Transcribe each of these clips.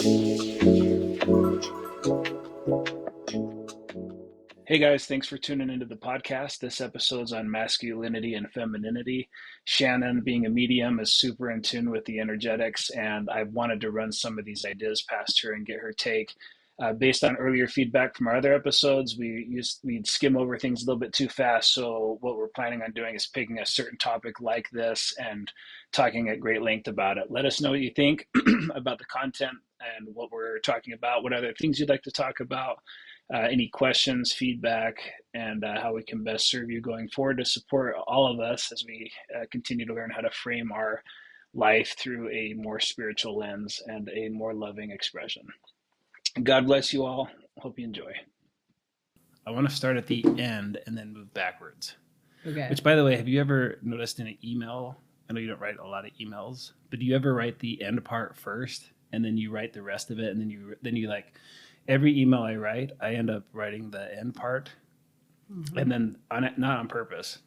Hey guys, thanks for tuning into the podcast. This episode's on masculinity and femininity. Shannon, being a medium, is super in tune with the energetics, and I wanted to run some of these ideas past her and get her take. Based on earlier feedback from our other episodes, we'd skim over things a little bit too fast. So what we're planning on doing is picking a certain topic like this and talking at great length about it. Let us know what you think about the content and what we're talking about. What other things you'd like to talk about? Any questions, feedback, and how we can best serve you going forward to support all of us as we continue to learn how to frame our life through a more spiritual lens and a more loving expression. God bless you all. Hope you enjoy. I want to start at the end and then move backwards. Okay. Which, by the way, have you ever noticed in an email? I know you don't write a lot of emails, but do you ever write the end part first and then you write the rest of it, and then you like every email I write, I end up writing the end part, and then not on purpose.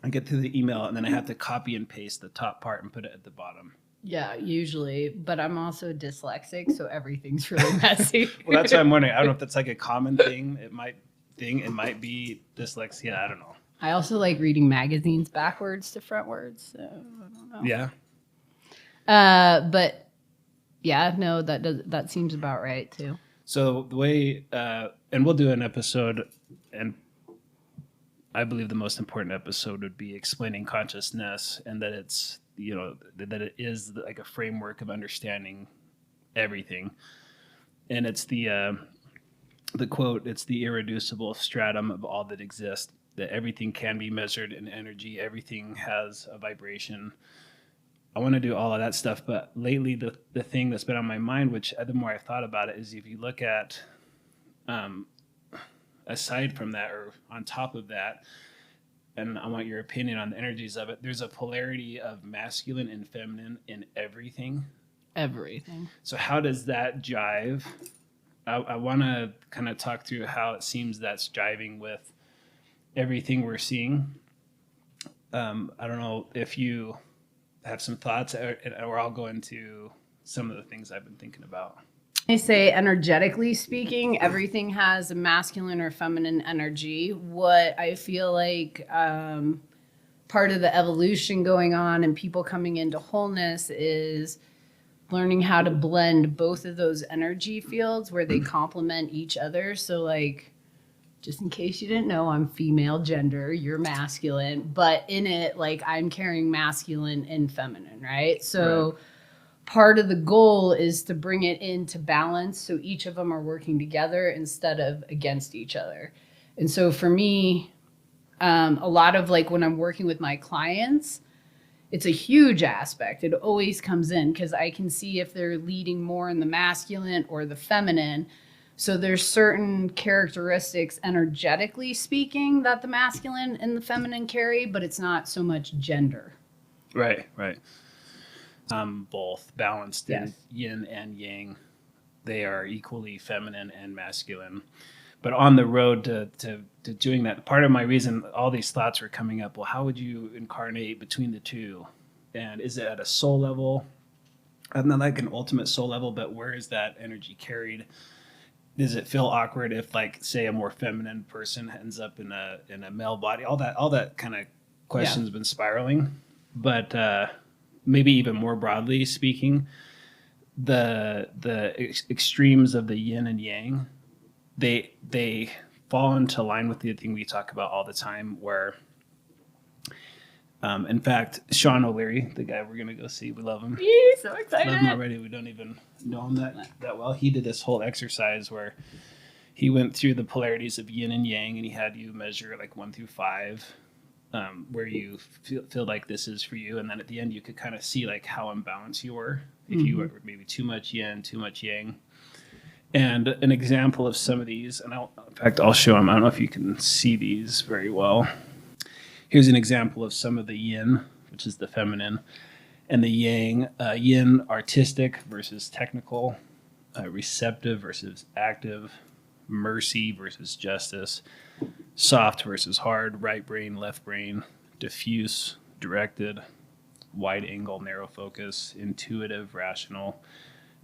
I get through the email and then I have to copy and paste the top part and put it at the bottom. Yeah, usually, but I'm also dyslexic, so everything's really messy. Well, that's what I'm wondering. I don't know if that's like a common thing. It might be dyslexia. I don't know. I also like reading magazines backwards to frontwards, so I don't know. Yeah. But yeah, no, that seems about right too. So the way, and we'll do an episode, and I believe the most important episode would be explaining consciousness, and that it's, that it is like a framework of understanding everything. And it's the quote, it's the irreducible stratum of all that exists, that everything can be measured in energy, everything has a vibration. I want to do all of that stuff, but lately the thing that's been on my mind, which the more I've thought about it, is if you look at, aside from that or on top of that, and I want your opinion on the energies of it, there's a polarity of masculine and feminine in everything. Everything. So how does that jive? I want to kind of talk through how it seems that's jiving with everything we're seeing. I don't know if you have some thoughts, or I'll go into some of the things I've been thinking about. I say, energetically speaking, everything has a masculine or feminine energy. What I feel like part of the evolution going on and people coming into wholeness is learning how to blend both of those energy fields where they complement each other. So like, just in case you didn't know, I'm female gender, you're masculine, but in it, like I'm carrying masculine and feminine, right? So right. Part of the goal is to bring it into balance so each of them are working together instead of against each other. And so for me, a lot of like when I'm working with my clients, it's a huge aspect. It always comes in because I can see if they're leading more in the masculine or the feminine. So there's certain characteristics energetically speaking that the masculine and the feminine carry, but it's not so much gender. Right. Both balanced yes. in yin and yang. They are equally feminine and masculine. But on the road to doing that, part of my reason all these thoughts were coming up, well, how would you incarnate between the two? And is it at a soul level? Not like an ultimate soul level, but where is that energy carried? Does it feel awkward if, like, say, a more feminine person ends up in a male body? All that kind of questions been spiraling. But maybe even more broadly speaking, the extremes of the yin and yang, they fall into line with the thing we talk about all the time, where in fact, Sean O'Leary, the guy we're gonna go see, we love him. So excited. Love him already. We don't even know him that well. He did this whole exercise where he went through the polarities of yin and yang, and he had you measure like 1 through 5, where you feel like this is for you, and then at the end you could kind of see like how imbalanced you were, if you were maybe too much yin, too much yang. And an example of some of these, and I'll show them. I don't know if you can see these very well. Here's an example of some of the yin, which is the feminine, and the yang. Yin, artistic versus technical, receptive versus active, mercy versus justice, soft versus hard, right brain, left brain, diffuse, directed, wide angle, narrow focus, intuitive, rational,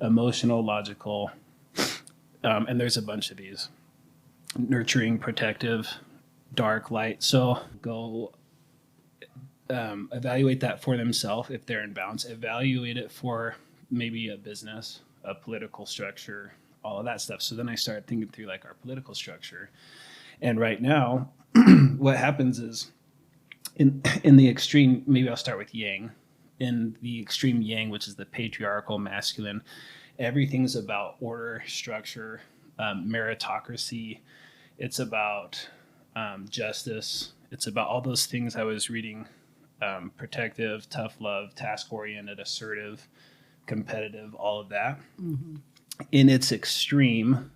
emotional, logical, and there's a bunch of these: nurturing, protective, dark, light. So go evaluate that for themselves if they're in balance. Evaluate it for maybe a business, a political structure, all of that stuff. So then I started thinking through like our political structure. And right now, what happens is in the extreme, maybe I'll start with yang. In the extreme yang, which is the patriarchal masculine, everything's about order, structure, meritocracy. It's about justice. It's about all those things I was reading: protective, tough love, task oriented, assertive, competitive, all of that. Mm-hmm. In its extreme,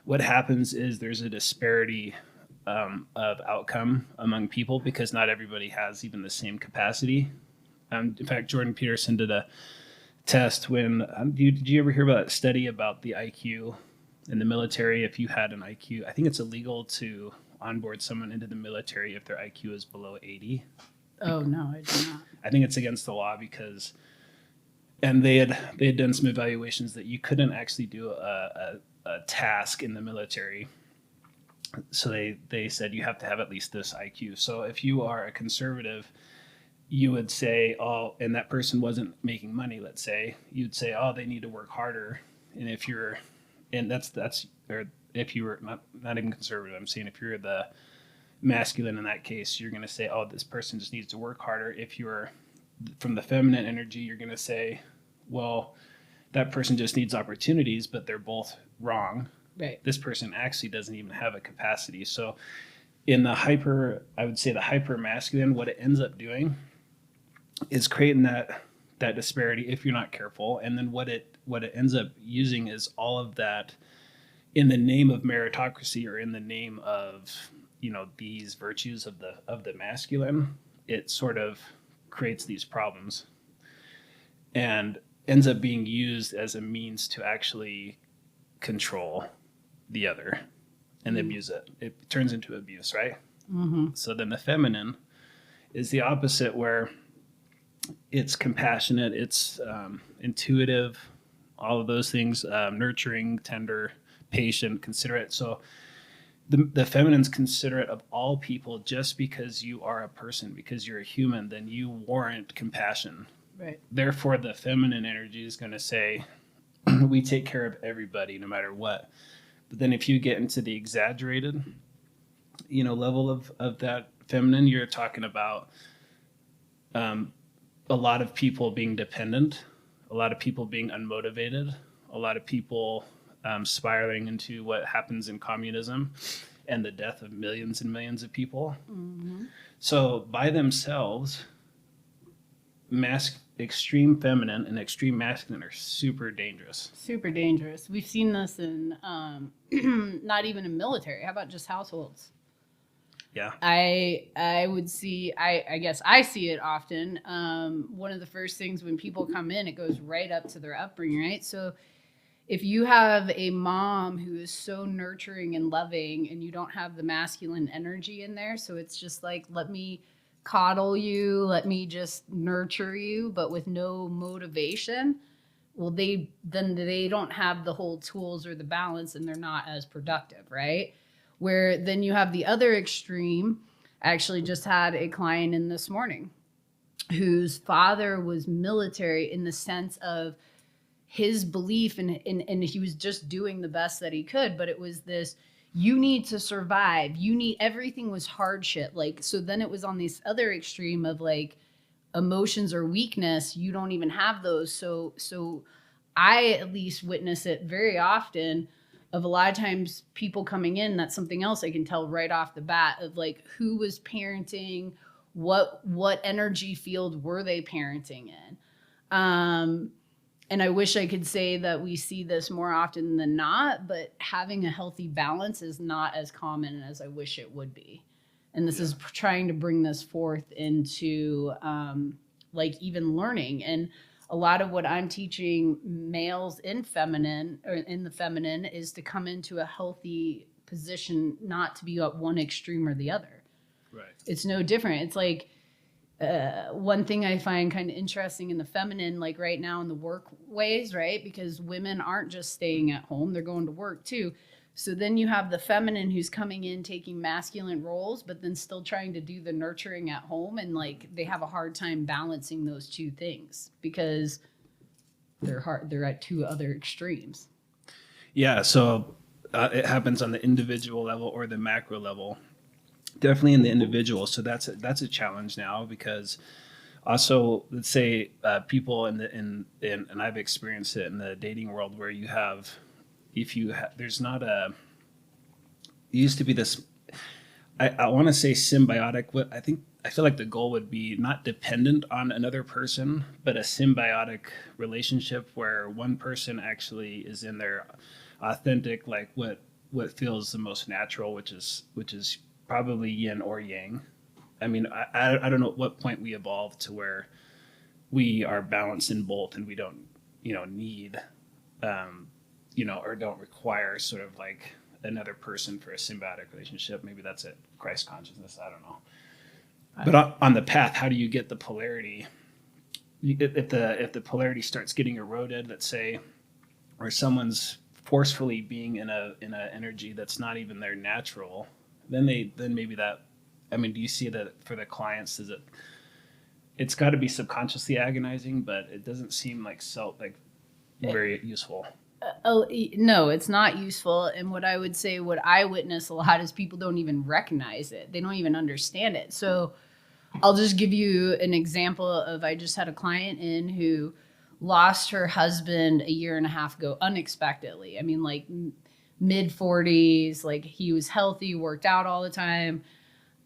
what happens is there's a disparity of outcome among people because not everybody has even the same capacity. In fact, Jordan Peterson did a test when did you ever hear about that study about the IQ in the military? If you had an IQ, I think it's illegal to onboard someone into the military if their IQ is below 80. Oh no, I do not. I think it's against the law because, and they had done some evaluations that you couldn't actually do a task in the military. So they said you have to have at least this IQ. So if you are a conservative, you would say, oh, and that person wasn't making money, let's say, you'd say, oh, they need to work harder. And if you're, and that's, or if you were not even conservative, I'm saying if you're the masculine in that case, you're going to say, oh, this person just needs to work harder. If you're from the feminine energy, you're going to say, well, that person just needs opportunities, but they're both wrong. Right. This person actually doesn't even have a capacity. So in the I would say the hyper masculine, what it ends up doing is creating that disparity if you're not careful. And then what it ends up using is all of that in the name of meritocracy or in the name of, these virtues of the masculine. It sort of creates these problems and ends up being used as a means to actually control the other and abuse it. It turns into abuse, right? Mm-hmm. So then the feminine is the opposite, where it's compassionate, it's intuitive, all of those things, nurturing, tender, patient, considerate. So the feminine's considerate of all people. Just because you are a person, because you're a human, then you warrant compassion. Right. Therefore, the feminine energy is going to say, we take care of everybody no matter what. But then if you get into the exaggerated, level of that feminine, you're talking about a lot of people being dependent, a lot of people being unmotivated, a lot of people spiraling into what happens in communism and the death of millions and millions of people. Mm-hmm. So by themselves, extreme feminine and extreme masculine are super dangerous. Super dangerous. We've seen this in not even in military. How about just households? Yeah. I would see, I guess I see it often. One of the first things when people come in, it goes right up to their upbringing, right? So if you have a mom who is so nurturing and loving and you don't have the masculine energy in there, so it's just like, let me coddle you, let me just nurture you, but with no motivation, well, they don't have the whole tools or the balance, and they're not as productive, right? Where then you have the other extreme. I actually just had a client in this morning whose father was military, in the sense of his belief and he was just doing the best that he could, but it was this, you need to survive. Everything was hardship. Like, so then it was on this other extreme of like emotions or weakness. You don't even have those. So I at least witness it very often, of a lot of times people coming in, that's something else I can tell right off the bat, of like who was parenting, what energy field were they parenting in. And I wish I could say that we see this more often than not, but having a healthy balance is not as common as I wish it would be. And this is trying to bring this forth into like even learning. And a lot of what I'm teaching males in the feminine is to come into a healthy position, not to be at one extreme or the other. Right. It's no different. It's like, One thing I find kind of interesting in the feminine, like right now in the work ways, right? Because women aren't just staying at home, they're going to work too. So then you have the feminine who's coming in taking masculine roles, but then still trying to do the nurturing at home. And like they have a hard time balancing those two things because they're at two other extremes. Yeah, so it happens on the individual level or the macro level. Definitely in the individual. So that's a challenge now because also let's say people in and I've experienced it in the dating world where you have if you there's not a it used to be this I want to say symbiotic. What I feel like the goal would be not dependent on another person, but a symbiotic relationship where one person actually is in their authentic, like what feels the most natural, which is probably yin or yang. I mean, I don't know at what point we evolved to where we are balanced in both, and we don't need or don't require sort of like another person for a symbiotic relationship. Maybe that's it. Christ consciousness. I don't know. But on the path, how do you get the polarity? If the polarity starts getting eroded, let's say, or someone's forcefully being in a energy that's not even their natural, then maybe that. I mean, do you see that for the clients? Is it's got to be subconsciously agonizing, but it doesn't seem like very useful. Oh, no, it's not useful. And what I would say, what I witness a lot is people don't even recognize it. They don't even understand it. So I'll just give you an example of I just had a client in who lost her husband a year and a half ago unexpectedly. I mean, like mid 40s, like he was healthy, worked out all the time.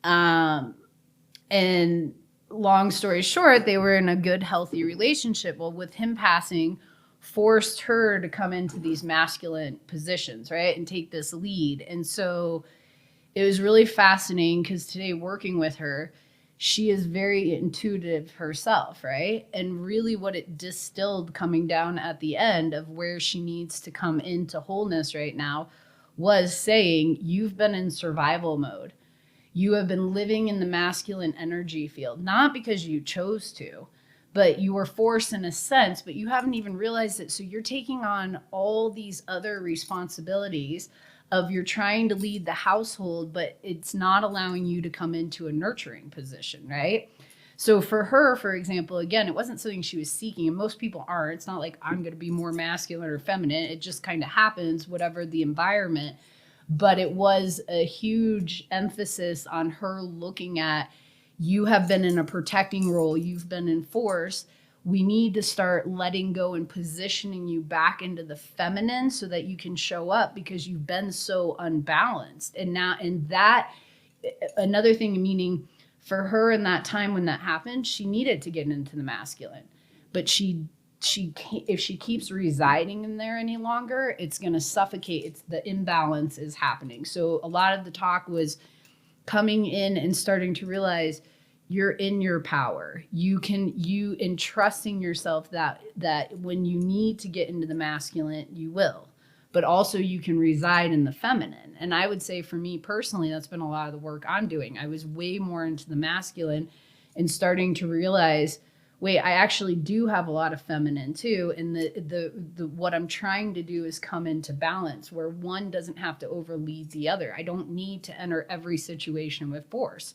And long story short, they were in a good, healthy relationship. Well, with him passing, forced her to come into these masculine positions, right? And take this lead. And so it was really fascinating because today working with her, she is very intuitive herself, right? And really what it distilled coming down at the end of where she needs to come into wholeness right now was saying, you've been in survival mode. You have been living in the masculine energy field, not because you chose to, but you were forced in a sense, but you haven't even realized it. So you're taking on all these other responsibilities of you're trying to lead the household, but it's not allowing you to come into a nurturing position, right? So for her, for example, again, it wasn't something she was seeking, and most people aren't. It's not like I'm going to be more masculine or feminine. It just kind of happens, whatever the environment. But it was a huge emphasis on her looking at, you have been in a protecting role, you've been in force. We need to start letting go and positioning you back into the feminine so that you can show up because you've been so unbalanced. And now, and that, another thing, meaning for her in that time when that happened, she needed to get into the masculine, but she if she keeps residing in there any longer, it's going to suffocate. It's the imbalance is happening. So a lot of the talk was coming in and starting to realize you're in your power. You entrusting yourself that when you need to get into the masculine, you will, but also you can reside in the feminine. And I would say for me personally, that's been a lot of the work I'm doing. I was way more into the masculine and starting to realize, wait, I actually do have a lot of feminine too. And the what I'm trying to do is come into balance where one doesn't have to overlead the other. I don't need to enter every situation with force.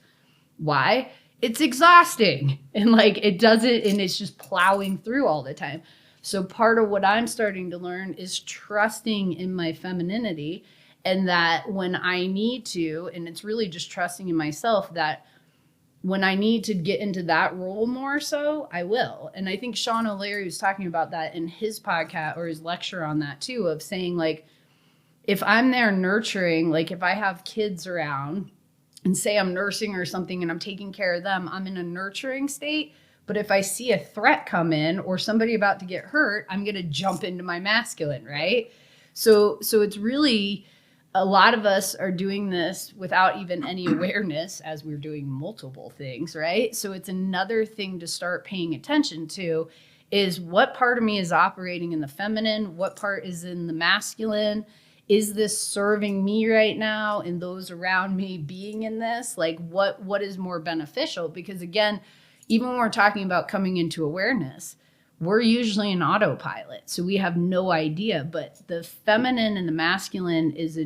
Why? It's exhausting. And like it doesn't, and it's just plowing through all the time. So part of what I'm starting to learn is trusting in my femininity, and that when I need to, and it's really just trusting in myself, that when I need to get into that role more so, I will. And I think Sean O'Leary was talking about that in his podcast or his lecture on that too, of saying like, if I'm there nurturing, like if I have kids around and say I'm nursing or something and I'm taking care of them, I'm in a nurturing state. But if I see a threat come in or somebody about to get hurt, I'm going to jump into my masculine, right? So it's really, a lot of us are doing this without even any awareness as we're doing multiple things, right? So it's another thing to start paying attention to, is what part of me is operating in the feminine? What part is in the masculine? Is this serving me right now and those around me being in this? Like what is more beneficial? Because again, Even when we're talking about coming into awareness, we're usually an autopilot, so we have no idea. But the feminine and the masculine is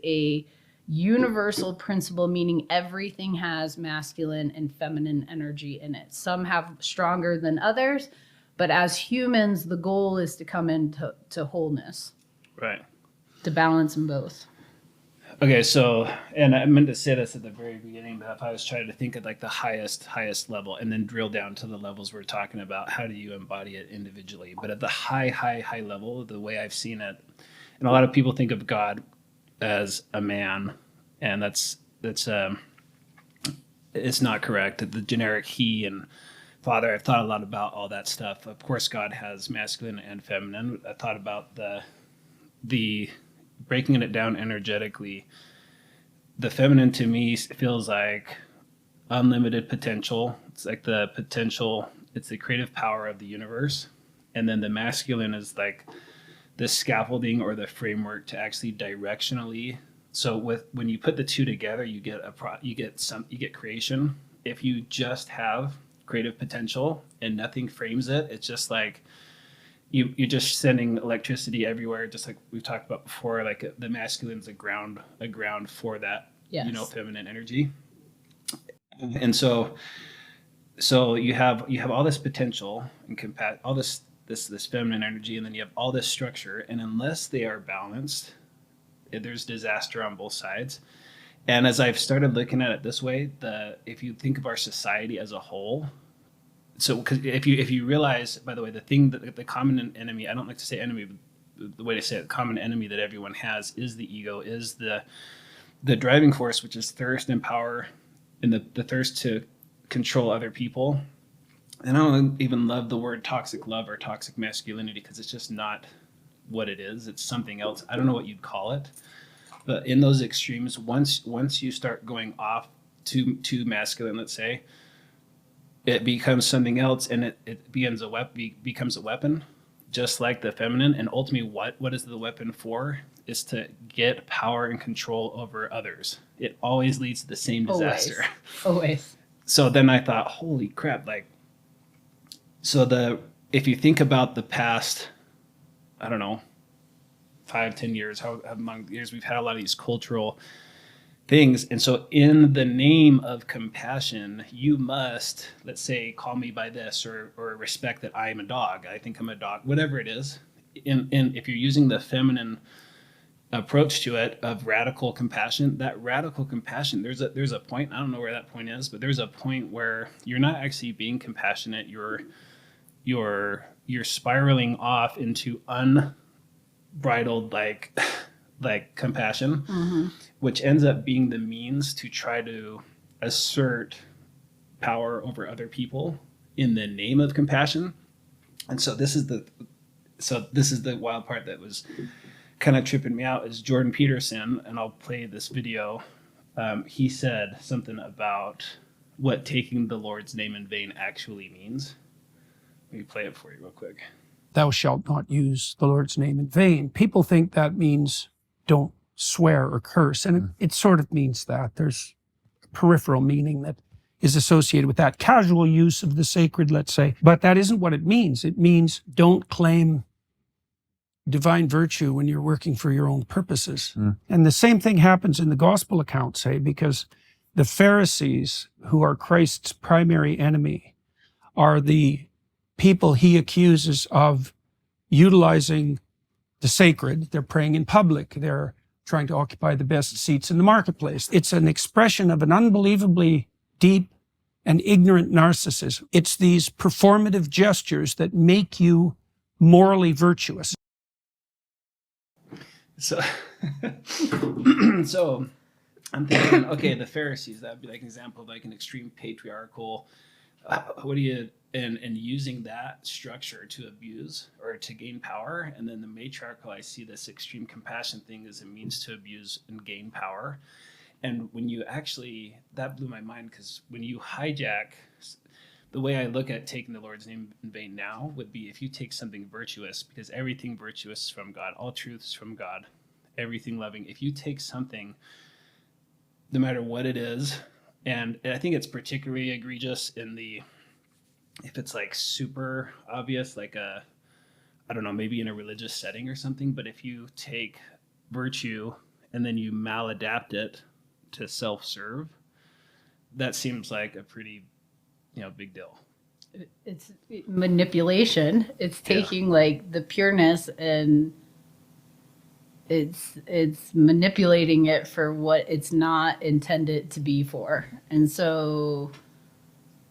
a universal principle, meaning everything has masculine and feminine energy in it. Some have stronger than others, but as humans, the goal is to come into wholeness, Right. to balance them both. Okay, so, and I meant to say this at the very beginning, but if I was trying to think of like the highest level and then drill down to the levels we're talking about, how do you embody it individually? But at the high level, the way I've seen it, and a lot of people think of God as a man, and that's it's not correct. The generic he and father, I've thought a lot about all that stuff. Of course, God has masculine and feminine. I thought about the breaking it down energetically. The feminine to me feels like unlimited potential. It's like the potential, it's the creative power of the universe. And then the masculine is like the scaffolding or the framework to actually directionally. So when you put the two together, you get creation. If you just have creative potential and nothing frames it, it's just like you're just sending electricity everywhere, just like we've talked about before. Like the masculine's a ground for that, Yes. feminine energy. And so you have all this potential and all this feminine energy, and then you have all this structure, and unless they are balanced, there's disaster on both sides. And as I've started looking at it this way, if you think of our society as a whole, so because if you realize, by the way, the common enemy, I don't like to say enemy, but the way to say it, the common enemy that everyone has is the ego, is the driving force, which is thirst and power, and the thirst to control other people. And I don't even love the word toxic love or toxic masculinity, because it's just not what it is. It's something else. I don't know what you'd call it. But in those extremes, once you start going off too masculine, let's say, it becomes something else, and it becomes a weapon, just like the feminine. And ultimately, what is the weapon for? Is to get power and control over others. It always leads to the same disaster. Always. So then I thought, holy crap! Like, if you think about the past, I don't know, 5-10 years, how among years we've had a lot of these cultural things. And so in the name of compassion, you must, let's say, call me by this, or respect that I am a dog. I think I'm a dog, whatever it is. And if you're using the feminine approach to it of radical compassion, there's a point, I don't know where that point is, but there's a point where you're not actually being compassionate. You're spiraling off into unbridled like compassion, which ends up being the means to try to assert power over other people in the name of compassion. And so this is the wild part that was kind of tripping me out, is Jordan Peterson, and I'll play this video. He said something about what taking the Lord's name in vain actually means. Let me play it for you real quick. Thou shalt not use the Lord's name in vain. People think that means don't swear or curse, and it sort of means that. There's a peripheral meaning that is associated with that. Casual use of the sacred, let's say. But that isn't what it means. It means don't claim divine virtue when you're working for your own purposes. And the same thing happens in the gospel account, say, because the Pharisees, who are Christ's primary enemy, are the people he accuses of utilizing the sacred. They're praying in public. They're trying to occupy the best seats in the marketplace. It's an expression of an unbelievably deep and ignorant narcissism. It's these performative gestures that make you morally virtuous. So, so I'm thinking, okay, the Pharisees, that would be like an example of like an extreme patriarchal, and using that structure to abuse or to gain power. And then the matriarchal, I see this extreme compassion thing as a means to abuse and gain power. And when you actually, that blew my mind, because when you hijack, the way I look at taking the Lord's name in vain now would be if you take something virtuous, because everything virtuous is from God, all truth is from God, everything loving. If you take something, no matter what it is, and I think it's particularly egregious in the if it's like super obvious, like I don't know, maybe in a religious setting or something, but if you take virtue and then you maladapt it to self-serve, that seems like a pretty, big deal. It's manipulation. It's Yeah. taking like the pureness and it's manipulating it for what it's not intended to be for. And so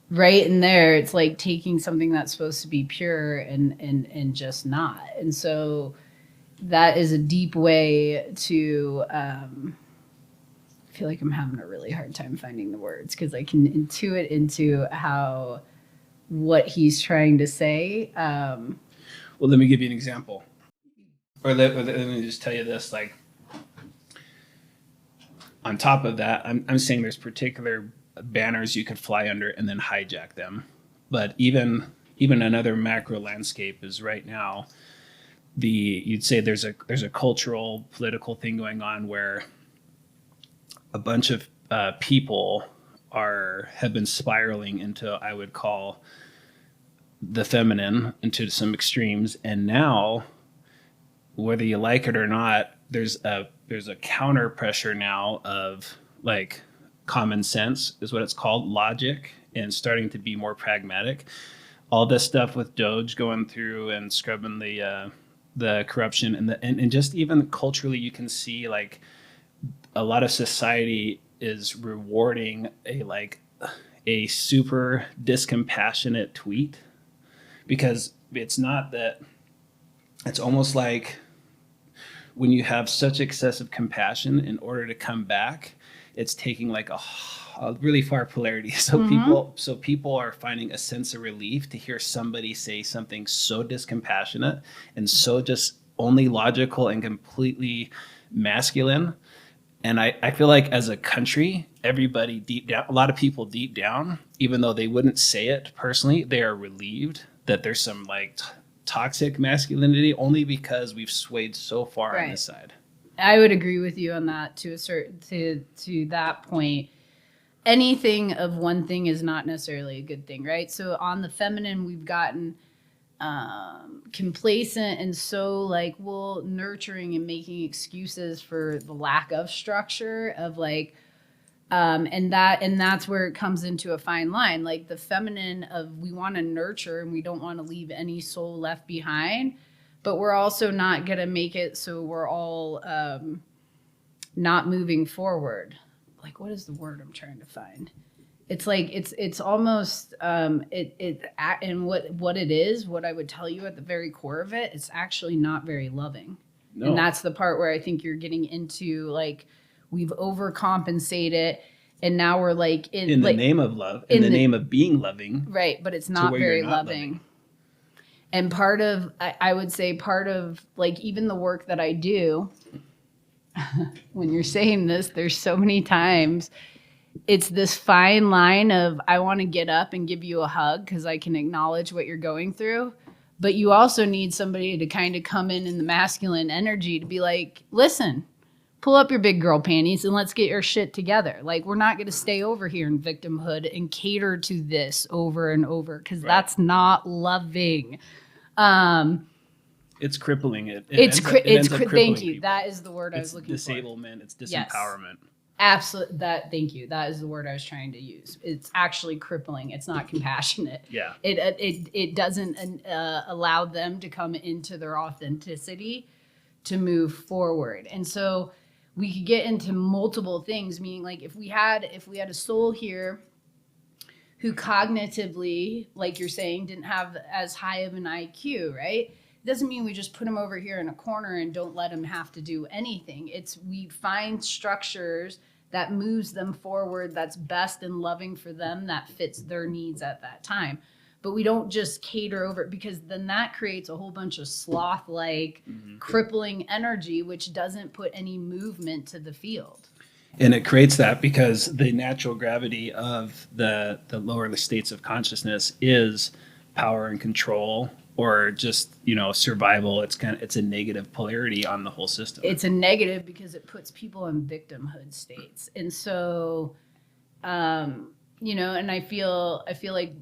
right in there, it's like taking something that's supposed to be pure and just not. And so that is a deep way to I feel like I'm having a really hard time finding the words because I can intuit into how what he's trying to say. Well, let me give you an example. Or let me just tell you this, like, on top of that, I'm saying there's particular banners you could fly under and then hijack them. But even another macro landscape is right now, you'd say there's a cultural, political thing going on where a bunch of people have been spiraling into, I would call, the feminine, into some extremes, and now, whether you like it or not, there's a counter pressure now of like common sense is what it's called, logic, and starting to be more pragmatic. All this stuff with Doge going through and scrubbing the corruption and just even culturally, you can see like a lot of society is rewarding a super discompassionate tweet, because it's not that, it's almost like when you have such excessive compassion, in order to come back, it's taking like a really far polarity. So people are finding a sense of relief to hear somebody say something so discompassionate and so just only logical and completely masculine. And I feel like as a country, everybody deep down, a lot of people deep down, even though they wouldn't say it personally, they are relieved that there's some like toxic masculinity, only because we've swayed so far on this side. I would agree with you on that to that point. Anything of one thing is not necessarily a good thing, right? So on the feminine, we've gotten complacent and so like nurturing and making excuses for the lack of structure of like and that's where it comes into a fine line. Like the feminine of, we want to nurture and we don't want to leave any soul left behind, but we're also not going to make it so we're all not moving forward. Like, what is the word I'm trying to find? It's like it's almost and what it is, what I would tell you at the very core of it, it's actually not very loving. No. And that's the part where I think you're getting into like, we've overcompensated and now we're like in the name of love, in the name of being loving. Right, but it's not very loving. And part of, I would say part of like even the work that I do, when you're saying this, there's so many times it's this fine line of, I want to get up and give you a hug because I can acknowledge what you're going through. But you also need somebody to kind of come in the masculine energy to be like, listen, pull up your big girl panties and let's get your shit together. Like, we're not going to stay over here in victimhood and cater to this over and over, because that's not loving. It's crippling. Thank you. People. That is the word I was looking for. Disablement. It's disempowerment. Yes. Absolutely. Thank you. That is the word I was trying to use. It's actually crippling. It's not compassionate. Yeah. It doesn't allow them to come into their authenticity to move forward. And so we could get into multiple things, meaning like if we had a soul here who cognitively, like you're saying, didn't have as high of an IQ, right? It doesn't mean we just put them over here in a corner and don't let them have to do anything. It's, we find structures that moves them forward, that's best and loving for them, that fits their needs at that time. But we don't just cater over it, because then that creates a whole bunch of sloth-like, crippling energy, which doesn't put any movement to the field. And it creates that because the natural gravity of the lower states of consciousness is power and control, or just, survival. It's a negative polarity on the whole system. It's a negative because it puts people in victimhood states. And so, and I feel like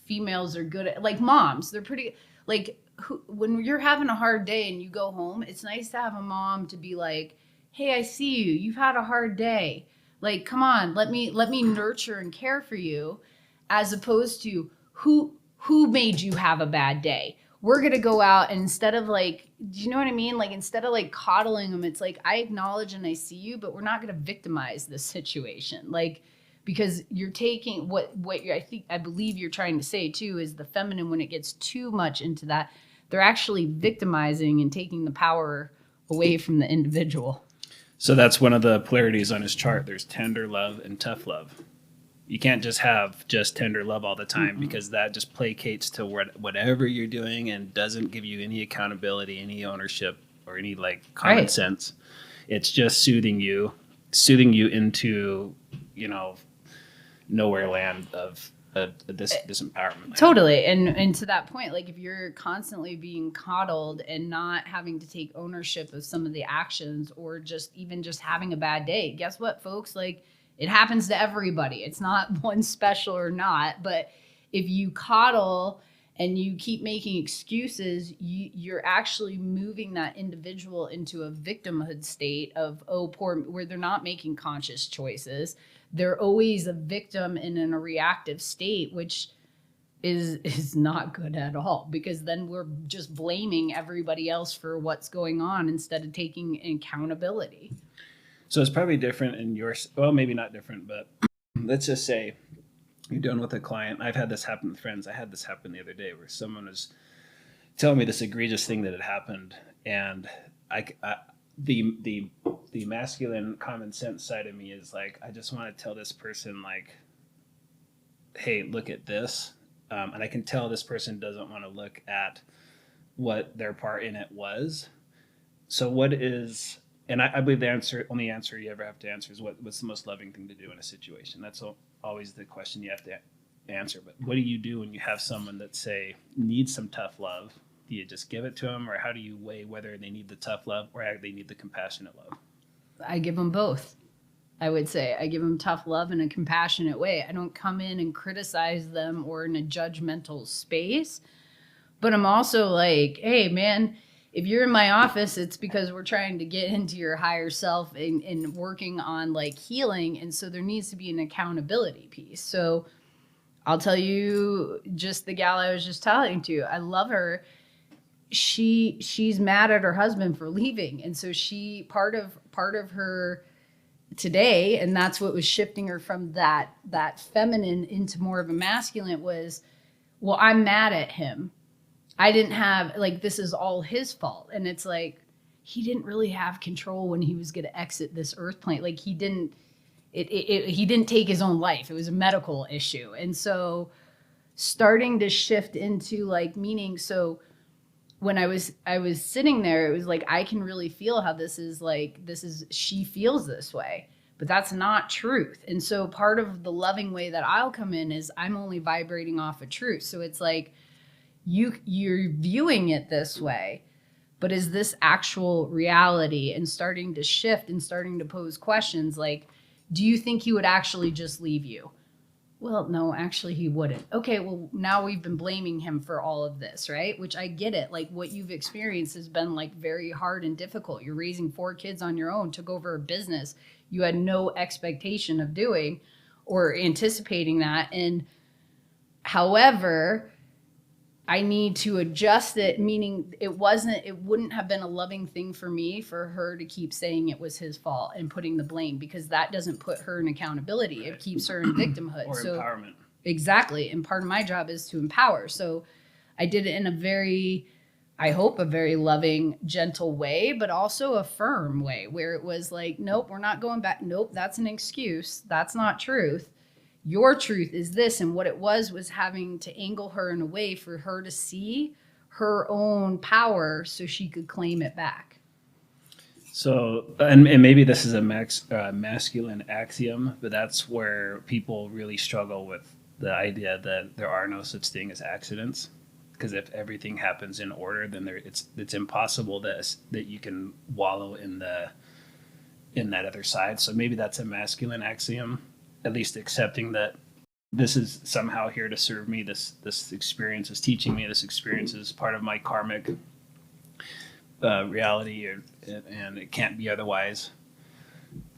females are good at, like moms, they're pretty, like when you're having a hard day and you go home, it's nice to have a mom to be like, hey, I see you, you've had a hard day, like come on, let me nurture and care for you, as opposed to who made you have a bad day. We're gonna go out, and instead of like, do you know what I mean, like instead of like coddling them, it's like, I acknowledge and I see you, but we're not gonna victimize this situation, like, because you're taking what you're, I believe you're trying to say too, is the feminine, when it gets too much into that, they're actually victimizing and taking the power away from the individual. So that's one of the polarities on his chart. There's tender love and tough love. You can't just have just tender love all the time, because that just placates to whatever you're doing and doesn't give you any accountability, any ownership, or any like common sense. It's just soothing you into, nowhere land of disempowerment. Totally. And to that point, like if you're constantly being coddled and not having to take ownership of some of the actions, or just having a bad day, guess what, folks? Like, it happens to everybody. It's not one special or not. But if you coddle and you keep making excuses, you're actually moving that individual into a victimhood state of, oh, poor, where they're not making conscious choices. They're always a victim and in a reactive state, which is not good at all, because then we're just blaming everybody else for what's going on instead of taking accountability. So it's probably different in yours. Well, maybe not different, but let's just say you're dealing with a client. I've had this happen with friends. I had this happen the other day where someone was telling me this egregious thing that had happened, and the masculine common sense side of me is like, I just want to tell this person, like, hey, look at this, and I can tell this person doesn't want to look at what their part in it was. So what is, and I believe the only answer you ever have to answer is what's the most loving thing to do in a situation. That's always the question you have to answer. But what do you do when you have someone that, say, needs some tough love? Do you just give it to them, or how do you weigh whether they need the tough love or they need the compassionate love? I give them both. I would say I give them tough love in a compassionate way. I don't come in and criticize them or in a judgmental space, but I'm also like, hey, man, if you're in my office, it's because we're trying to get into your higher self and working on like healing. And so there needs to be an accountability piece. So I'll tell you, just the gal I was just talking to, I love her. She's mad at her husband for leaving. And so she, part of her today, and that's what was shifting her from that feminine into more of a masculine, was, well, I'm mad at him. I didn't have, like, this is all his fault. And it's like, he didn't really have control when he was going to exit this earth plane. Like, he didn't take his own life. It was a medical issue. And so starting to shift into like meaning. So when I was sitting there, it was like, I can really feel how she feels this way, but that's not truth. And so part of the loving way that I'll come in is I'm only vibrating off of truth. So it's like, you're viewing it this way, but is this actual reality? And starting to shift and starting to pose questions like, do you think he would actually just leave you? Well, no, actually he wouldn't. Okay, well, now we've been blaming him for all of this, right? Which I get it. Like, what you've experienced has been like very hard and difficult. You're raising 4 kids on your own, took over a business you had no expectation of doing or anticipating that. And however, I need to adjust it, meaning it wouldn't have been a loving thing for me for her to keep saying it was his fault and putting the blame, because that doesn't put her in accountability. Right. It keeps her in victimhood. Or empowerment. Exactly. And part of my job is to empower. So I did it in I hope a very loving, gentle way, but also a firm way where it was like, nope, we're not going back. Nope, that's an excuse. That's not truth. Your truth is this. And what it was having to angle her in a way for her to see her own power so she could claim it back. So, and maybe this is a masculine axiom, but that's where people really struggle with the idea that there are no such thing as accidents. Because if everything happens in order, then it's impossible that you can wallow in that other side. So maybe that's a masculine axiom, at least accepting that this is somehow here to serve me. This experience is teaching me. This experience is part of my karmic reality, and it can't be otherwise.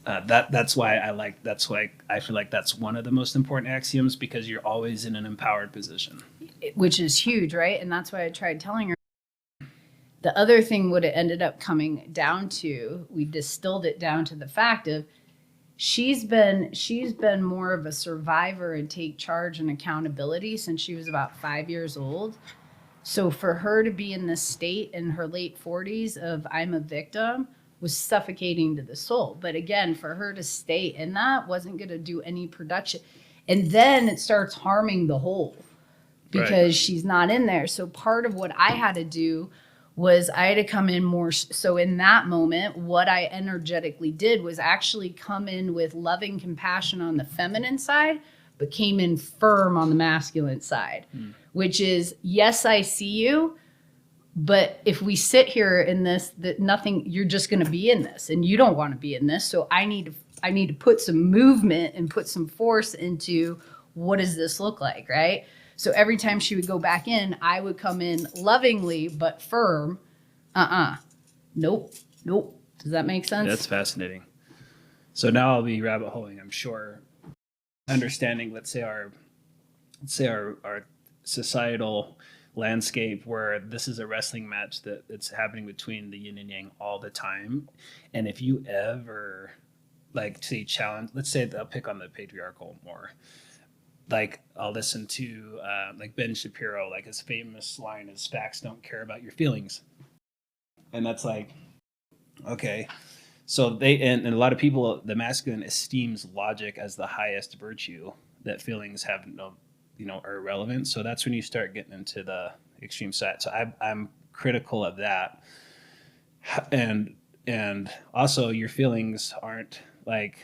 That's why I feel like that's one of the most important axioms, because you're always in an empowered position, which is huge, right? And that's why I tried telling her. The other thing, what it ended up coming down to, we distilled it down to the fact of she's been more of a survivor and take charge and accountability since she was about 5 years old. So for her to be in this state in her late 40s of I'm a victim was suffocating to the soul. But again, for her to stay in that wasn't going to do any production. And then it starts harming the whole because right. She's not in there. So part of what I had to do was I had to come in more. So in that moment, what I energetically did was actually come in with loving compassion on the feminine side, but came in firm on the masculine side, which is, yes, I see you. But if we sit here in this, that nothing, you're just going to be in this and you don't want to be in this. So I need to put some movement and put some force into what does this look like, right? So every time she would go back in, I would come in lovingly, but firm. Nope. Does that make sense? That's fascinating. So now I'll be rabbit holing, I'm sure, understanding, let's say our societal landscape where this is a wrestling match that it's happening between the yin and yang all the time. And if you ever like say challenge, let's say I'll pick on the patriarchal more. Like I'll listen to like Ben Shapiro, like his famous line is facts don't care about your feelings. And that's like, okay. So and a lot of people, the masculine esteems logic as the highest virtue, that feelings have no, are irrelevant. So that's when you start getting into the extreme side. So I'm critical of that. And also your feelings aren't like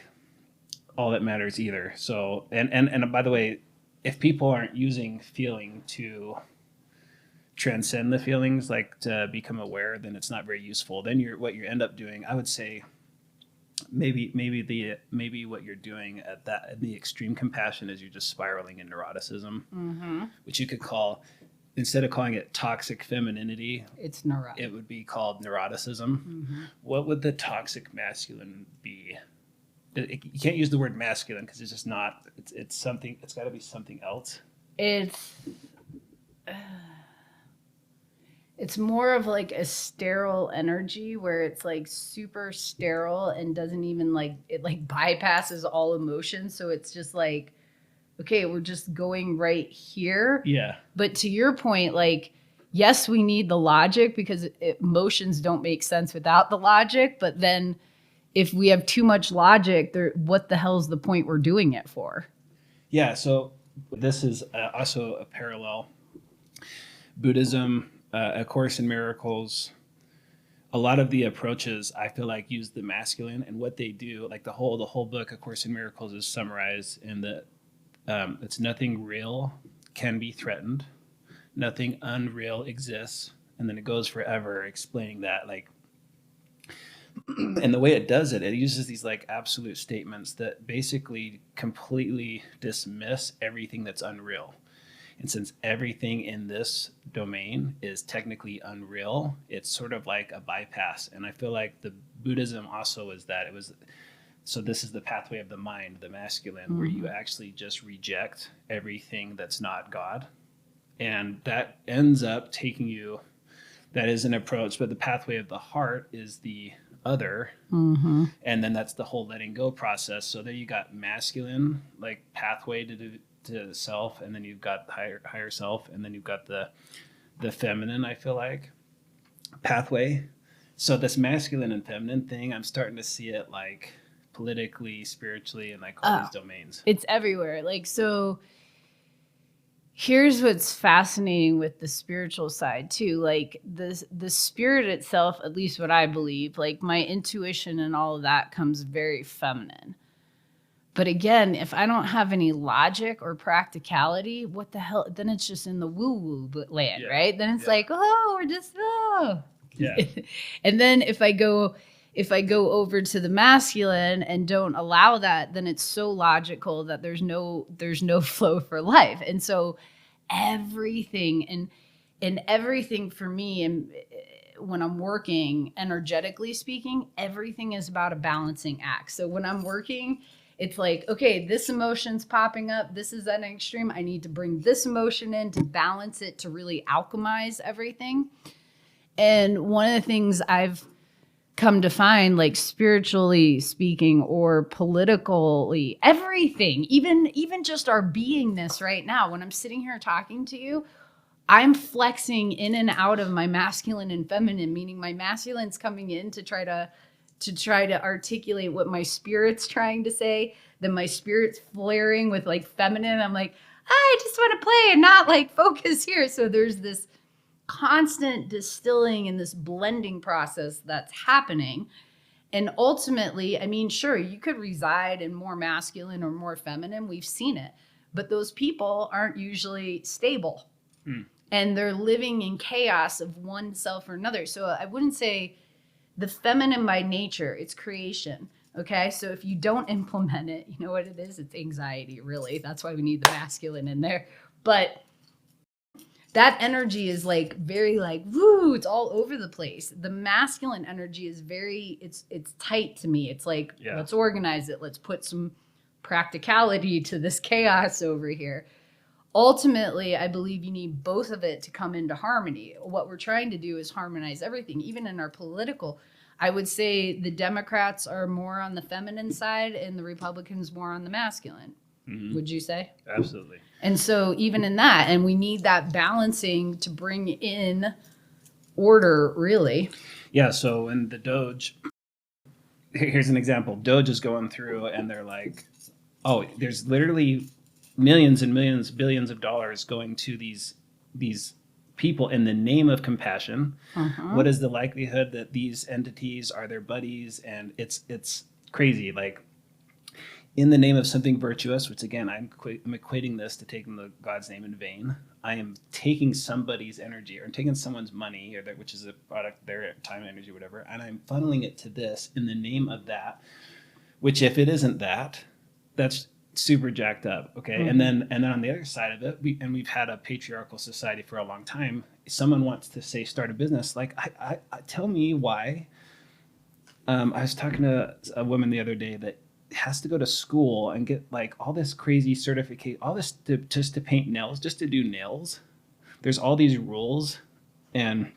all that matters either. So, and by the way, if people aren't using feeling to transcend the feelings, like to become aware, then it's not very useful. Then what you end up doing, I would say, maybe what you're doing at the extreme compassion is you're just spiraling in neuroticism, which you could call, instead of calling it toxic femininity, it's neurotic. It would be called neuroticism. What would the toxic masculine be? You can't use the word masculine because it's just not. It's something. It's got to be something else. It's more of like a sterile energy where it's like super sterile and doesn't even it bypasses all emotion. So it's just like, okay, we're just going right here. Yeah. But to your point, yes, we need the logic because emotions don't make sense without the logic. But then if we have too much logic, what the hell is the point we're doing it for? Yeah. So this is also a parallel. Buddhism, A Course in Miracles, a lot of the approaches I feel like use the masculine, and what they do, like the whole book, A Course in Miracles, is summarized in that it's nothing real can be threatened, nothing unreal exists, and then it goes forever explaining that, and the way it does it uses these absolute statements that basically completely dismiss everything that's unreal. And since everything in this domain is technically unreal, it's sort of like a bypass. And I feel like the Buddhism also is that. So this is the pathway of the mind, the masculine, where you actually just reject everything that's not God. And that ends up taking you, that is an approach, but the pathway of the heart is the other. And then that's the whole letting go process. So there you got masculine, pathway to self, and then you've got the higher self, and then you've got the feminine, I feel like, pathway. So this masculine and feminine thing, I'm starting to see it politically, spiritually, and all these domains. It's everywhere. So here's what's fascinating with the spiritual side too. The spirit itself, at least what I believe, my intuition and all of that comes very feminine. But again, if I don't have any logic or practicality, what the hell? Then it's just in the woo-woo land, right? Then it's we're just, Yeah. And then if I go if I go over to the masculine and don't allow that, then it's so logical that there's no flow for life. And so everything and everything for me, and when I'm working, energetically speaking, everything is about a balancing act. So when I'm working, it's like, okay, this emotion's popping up. This is at an extreme. I need to bring this emotion in to balance it, to really alchemize everything. And one of the things I've come to find, like spiritually speaking or politically, everything, even just our beingness right now, when I'm sitting here talking to you, I'm flexing in and out of my masculine and feminine, meaning my masculine's coming in to try to articulate what my spirit's trying to say. Then my spirit's flaring with like feminine. I'm like, I just want to play and not like focus here. So there's this constant distilling and this blending process that's happening. And ultimately, I mean, sure, you could reside in more masculine or more feminine. We've seen it. But those people aren't usually stable. And they're living in chaos of one self or another. So I wouldn't say the feminine by nature, it's creation. Okay. So if you don't implement it, you know what it is? It's anxiety, really. That's why we need the masculine in there. But that energy is like very like, woo, it's all over the place. The masculine energy is very, it's tight to me. It's like, let's organize it. Let's put some practicality to this chaos over here. Ultimately, I believe you need both of it to come into harmony. What we're trying to do is harmonize everything, even in our political. I would say the Democrats are more on the feminine side and the Republicans more on the masculine. Would you say? Absolutely. And so even in that, and we need that balancing to bring in order, really. Yeah, so in the Doge, here's an example. Doge is going through and they're like, oh, there's literally millions and millions, billions of dollars going to these people in the name of compassion. What is the likelihood that these entities are their buddies? And it's crazy. Like, in the name of something virtuous, which again, I'm equating this to taking the God's name in vain. I am taking somebody's energy or taking someone's money, which is a product, their time, energy, whatever, and I'm funneling it to this in the name of that. Which, if it isn't that, that's super jacked up. Okay. And then on the other side of it, we've had a patriarchal society for a long time. Someone wants to say start a business. Like, I tell me why. I was talking to a woman the other day that has to go to school and get like all this crazy certificate, all this just to paint nails, just to do nails. There's all these rules, and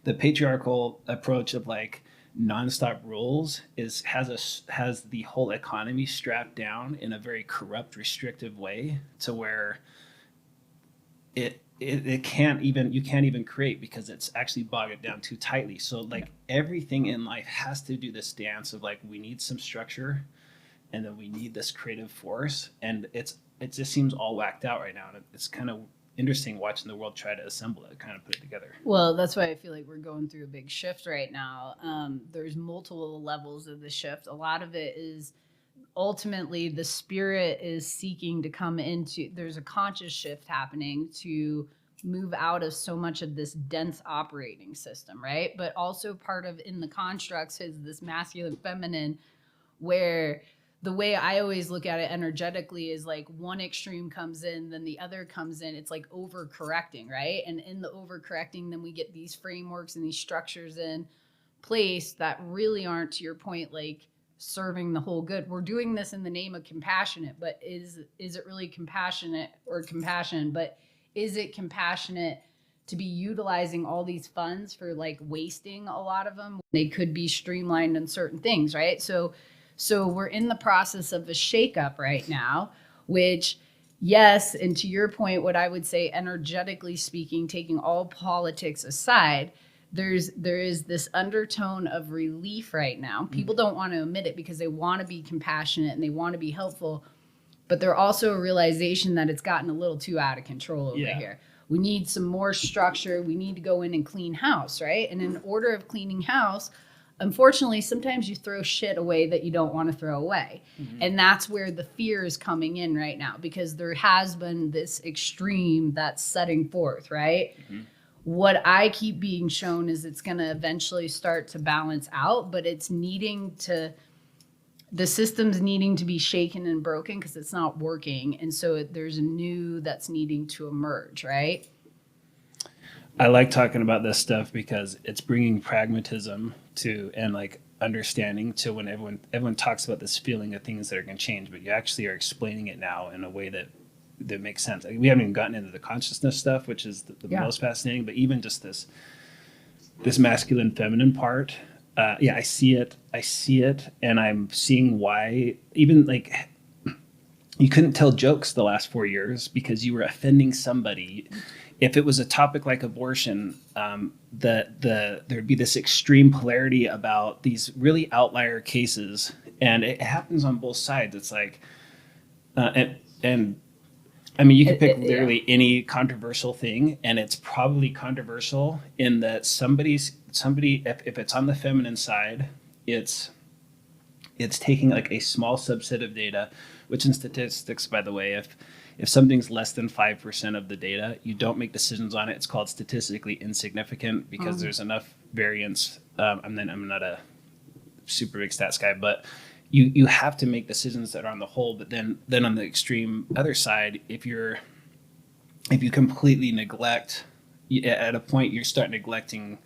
the patriarchal approach of like nonstop rules has the whole economy strapped down in a very corrupt, restrictive way to where it can't even create, because it's actually bogged down too tightly. So like everything in life has to do this dance of like, we need some structure and then we need this creative force, and it just seems all whacked out right now, and it's kind of interesting watching the world try to assemble it, kind of put it together. Well, that's why I feel like we're going through a big shift right now. There's multiple levels of the shift. A lot of it is ultimately the spirit is seeking to come into, there's a conscious shift happening to move out of so much of this dense operating system, right? But also part of in the constructs is this masculine, feminine, where the way I always look at it energetically is like one extreme comes in, then the other comes in. It's like overcorrecting, right? And in the overcorrecting, then we get these frameworks and these structures in place that really aren't, to your point, like serving the whole good. We're doing this in the name of compassionate, but is it really compassionate or compassion? But is it compassionate to be utilizing all these funds for like wasting a lot of them? They could be streamlined in certain things, right? So we're in the process of a shakeup right now, which, yes, and to your point, what I would say, energetically speaking, taking all politics aside, there is this undertone of relief right now. People don't want to admit it because they want to be compassionate and they want to be helpful, but they're also a realization that it's gotten a little too out of control over here. We need some more structure. We need to go in and clean house, right? And in order of cleaning house, unfortunately, sometimes you throw shit away that you don't want to throw away. And that's where the fear is coming in right now, because there has been this extreme that's setting forth, right? what I keep being shown is it's going to eventually start to balance out, but it's needing to, the system's needing to be shaken and broken because it's not working. And so there's a new that's needing to emerge, right? I like talking about this stuff because it's bringing pragmatism to, and like understanding to, when everyone talks about this feeling of things that are going to change, but you actually are explaining it now in a way that makes sense. Like, we haven't even gotten into the consciousness stuff, which is the most fascinating, but even just this masculine feminine part. I see it, and I'm seeing why. Even like, you couldn't tell jokes the last 4 years because you were offending somebody. If it was a topic like abortion, there'd be this extreme polarity about these really outlier cases, and it happens on both sides. It's like, and I mean, you could pick literally any controversial thing, and it's probably controversial in that somebody, if it's on the feminine side, it's taking like a small subset of data, which in statistics, by the way, if something's less than 5% of the data, you don't make decisions on it. It's called statistically insignificant because there's enough variance. I'm not a super big stats guy, but you have to make decisions that are on the whole. But then on the extreme other side, if you completely neglect, at a point you're start neglecting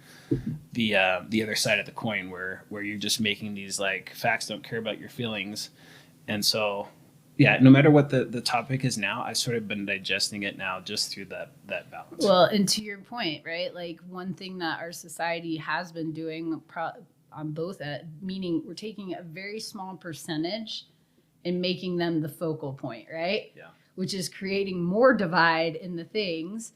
the other side of the coin, where you're just making these like facts don't care about your feelings. And so no matter what the topic is now, I've sort of been digesting it now just through that balance. Well, and to your point, right? Like, one thing that our society has been doing on both meaning we're taking a very small percentage and making them the focal point, right? Yeah. Which is creating more divide in the things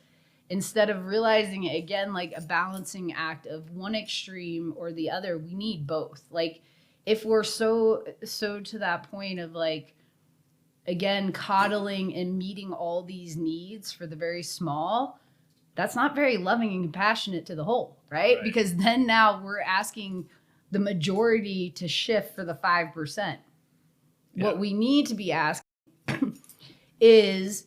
instead of realizing it again, like a balancing act of one extreme or the other. We need both. Like, if we're so to that point of like, again, coddling and meeting all these needs for the very small, that's not very loving and compassionate to the whole, right? Because then now we're asking the majority to shift for the 5%. Yeah. What we need to be asking is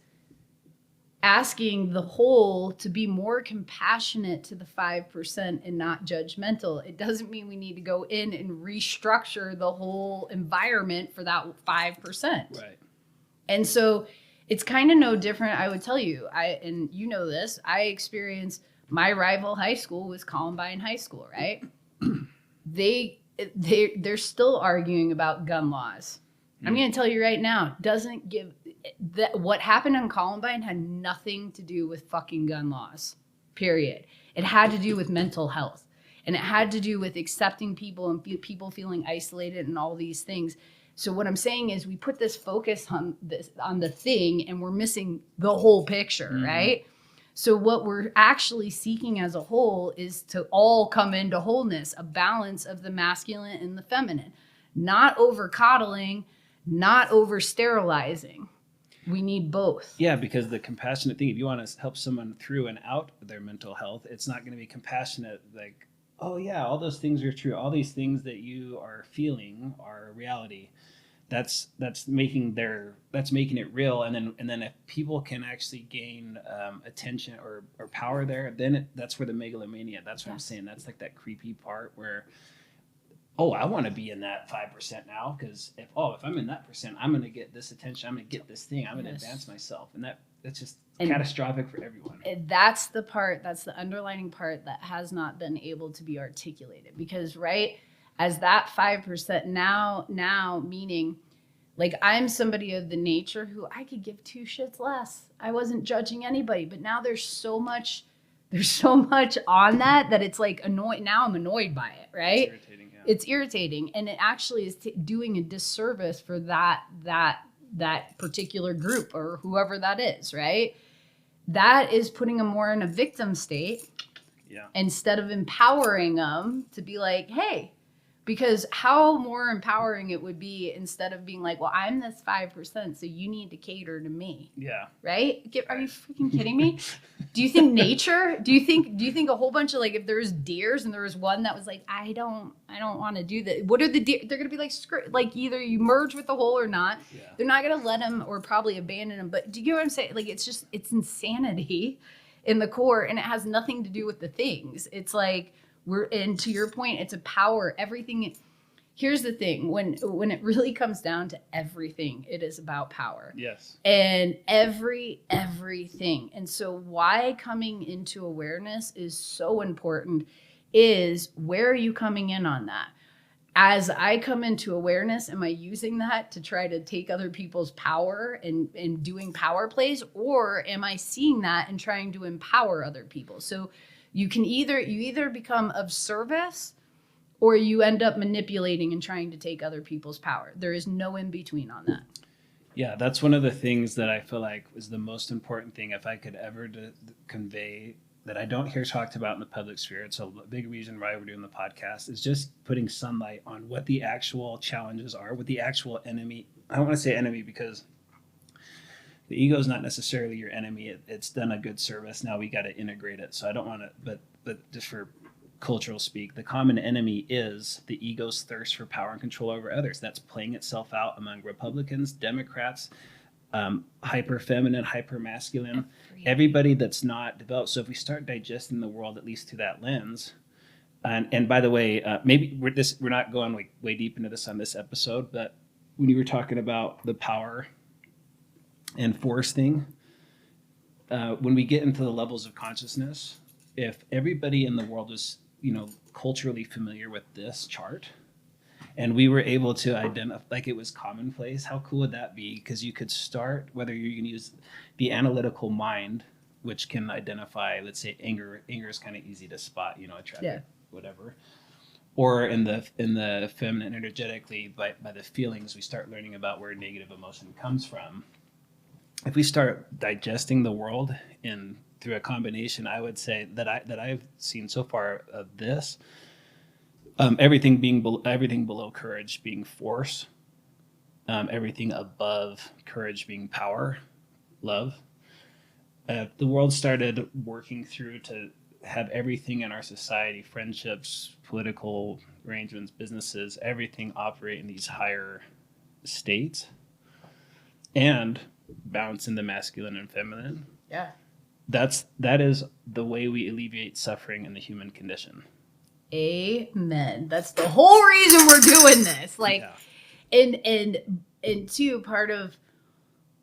asking the whole to be more compassionate to the 5% and not judgmental. It doesn't mean we need to go in and restructure the whole environment for that 5%. Right. And so it's kind of no different. I would tell you, and you know this, I experienced my rival high school was Columbine High School, right? They're still arguing about gun laws. I'm going to tell you right now, what happened in Columbine had nothing to do with fucking gun laws, period. It had to do with mental health, and it had to do with accepting people and people feeling isolated and all these things. So what I'm saying is we put this focus on the thing, and we're missing the whole picture, right? So what we're actually seeking as a whole is to all come into wholeness, a balance of the masculine and the feminine, not over coddling, not over sterilizing. We need both. Yeah, because the compassionate thing, if you want to help someone through and out of their mental health, it's not going to be compassionate like, oh yeah, all those things are true. All these things that you are feeling are reality. That's making it real. And then if people can actually gain attention or power there, then that's where the megalomania. That's what I'm saying. That's like that creepy part where, oh, I want to be in that 5% now because if I'm in that percent, I'm going to get this attention. I'm going to get this thing. I'm going to advance myself, and that's just catastrophic for everyone. That's the part. That's the underlining part that has not been able to be articulated because as that 5% now meaning like I'm somebody of the nature who I could give two shits less. I wasn't judging anybody, but now there's so much on that it's like annoying. Now I'm annoyed by it, right? It's irritating, yeah. It's irritating, and it actually is doing a disservice for that particular group or whoever that is, right? That is putting them more in a victim state. Yeah. Instead of empowering them to be like, hey, because how more empowering it would be instead of being like, well, I'm this 5%, so you need to cater to me. Yeah. Right? Are you freaking kidding me? Do you think nature? Do you think a whole bunch of like if there's deers and there was one that was like, I don't want to do that. What are the deer? They're gonna be like, screw. Like either you merge with the whole or not. Yeah. They're not gonna let them or probably abandon them. But do you get what I'm saying? Like it's insanity. in the core, and it has nothing to do with the things. It's like and to your point, it's a power. Everything. Here's the thing: when it really comes down to everything, it is about power. Yes. And everything. And so why coming into awareness is so important is, where are you coming in on that? As I come into awareness, am I using that to try to take other people's power and doing power plays, or am I seeing that and trying to empower other people? So you either become of service, or you end up manipulating and trying to take other people's power. There is no in between on that. Yeah, that's one of the things that I feel like was the most important thing, if I could ever convey, that I don't hear talked about in the public sphere. It's a big reason why we're doing the podcast, is just putting sunlight on what the actual challenges are, what the actual enemy. I don't want to say enemy, because the ego is not necessarily your enemy. It's done a good service. Now we got to integrate it. So I don't want to, but just for cultural speak, the common enemy is the ego's thirst for power and control over others. That's playing itself out among Republicans, Democrats, hyper feminine, hyper masculine, everybody that's not developed. So if we start digesting the world, at least through that lens, and by the way, maybe we're not going like way deep into this on this episode, but when you were talking about the power and force thing, when we get into the levels of consciousness, if everybody in the world is, culturally familiar with this chart, and we were able to identify, like it was commonplace, how cool would that be? Because you could start, whether you're going to use the analytical mind, which can identify, let's say, anger. Anger is kind of easy to spot, attractive, whatever. Or in the feminine, energetically, by the feelings, we start learning about where negative emotion comes from. If we start digesting the world through a combination, I would say that I've seen so far of this, everything below courage being force, everything above courage being power, love. The world started working through to have everything in our society, friendships, political arrangements, businesses, everything operate in these higher states, and balance in the masculine and feminine. Yeah. That is the way we alleviate suffering in the human condition. Amen. That's the whole reason we're doing this. And two, part of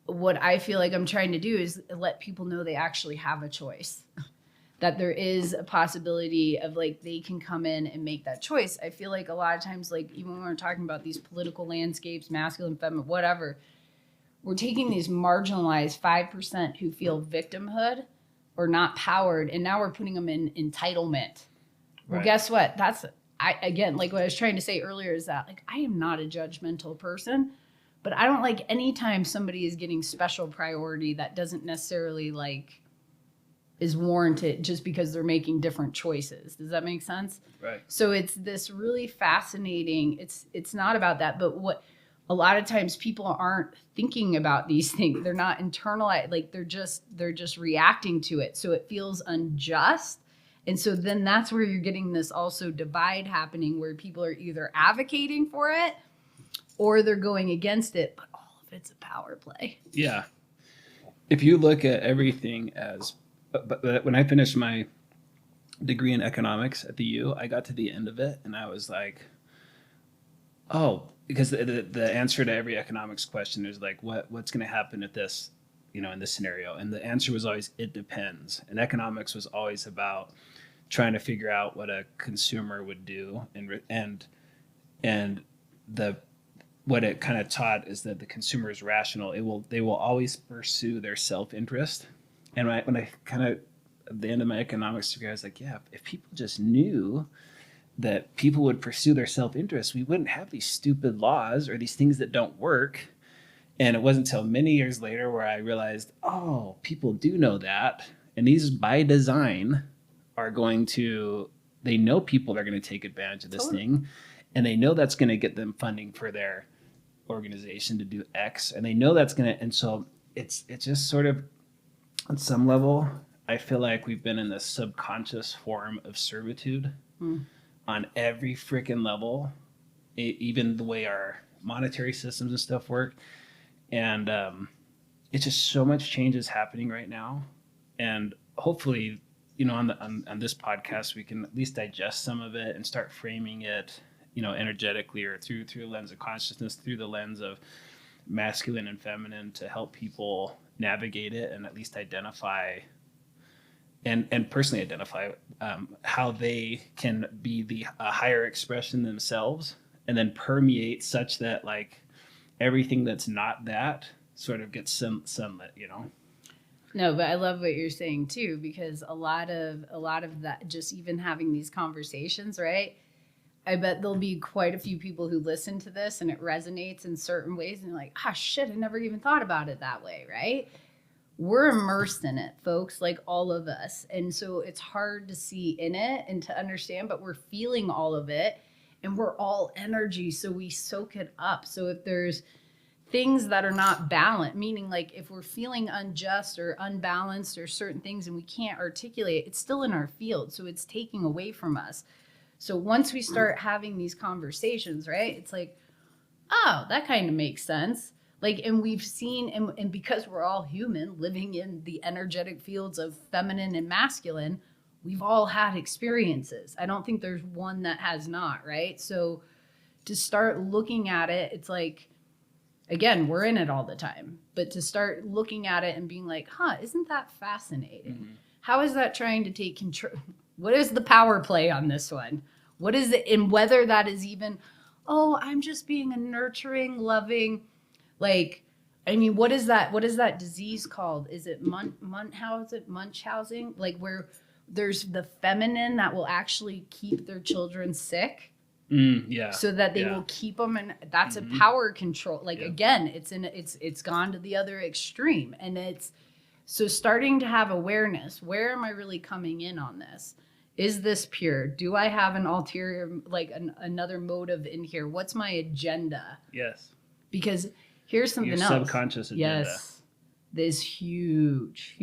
what I feel like I'm trying to do is let people know they actually have a choice. That there is a possibility of they can come in and make that choice. I feel like a lot of times, even when we're talking about these political landscapes, masculine, feminine, whatever, we're taking these marginalized 5% who feel victimhood or not powered, and now we're putting them in entitlement. Well, guess what? Again, like what I was trying to say earlier, is that I am not a judgmental person, but I don't like anytime somebody is getting special priority that doesn't necessarily is warranted just because they're making different choices. Does that make sense? Right. So it's this really fascinating, it's not about that, but what a lot of times people aren't thinking about these things. They're not internalized, they're just reacting to it. So it feels unjust. And so then that's where you're getting this also divide happening, where people are either advocating for it or they're going against it, but all of it's a power play. Yeah. If you look at everything as, but when I finished my degree in economics at the U, I got to the end of it and I was like, oh, because the answer to every economics question is what's going to happen at this, in this scenario. And the answer was always, it depends. And economics was always about trying to figure out what a consumer would do. And what it kind of taught is that the consumer is rational. They will always pursue their self-interest. And when I kind of, at the end of my economics degree, I was like, yeah, if people just knew that people would pursue their self-interest, we wouldn't have these stupid laws or these things that don't work. And it wasn't until many years later where I realized, oh, people do know that. And these by design are they know people are going to take advantage of this thing. And they know that's going to get them funding for their organization to do X. And they know that's going to, and so it's just sort of, on some level, I feel like we've been in this subconscious form of servitude. On every freaking level, even the way our monetary systems and stuff work. And it's just so much change is happening right now. And hopefully, on this podcast, we can at least digest some of it and start framing it, energetically or through the lens of consciousness, through the lens of masculine and feminine, to help people navigate it and at least identify and personally identify how they can be a higher expression themselves, and then permeate such that like everything that's not that sort of gets sunlit. No, but I love what you're saying too, because a lot of that, just even having these conversations, right? I bet there'll be quite a few people who listen to this and it resonates in certain ways and you're like, ah, shit, I never even thought about it that way, right? We're immersed in it, folks, like all of us. And so it's hard to see in it and to understand, but we're feeling all of it and we're all energy. So we soak it up. So if there's things that are not balanced, meaning like if we're feeling unjust or unbalanced or certain things and we can't articulate, it's still in our field. So it's taking away from us. So once we start having these conversations, right, it's like, oh, that kind of makes sense. Like, and we've seen, and because we're all human living in the energetic fields of feminine and masculine, we've all had experiences. I don't think there's one that has not, right? So to start looking at it, it's like, again, we're in it all the time, but to start looking at it and being like, huh, isn't that fascinating? Mm-hmm. How is that trying to take control? What is the power play on this one? What is it? And whether that is even, oh, I'm just being a nurturing, loving, like, I mean, what is that? What is that disease called? Is it Munchausen? Like where there's the feminine that will actually keep their children sick. Yeah. So that they will keep them, and that's a power control. Like again, it's gone to the other extreme, and it's so starting to have awareness. Where am I really coming in on this? Is this pure? Do I have an ulterior, like another motive in here? What's my agenda? Yes. Because here's something Your else. Subconscious agenda. Yes. This huge.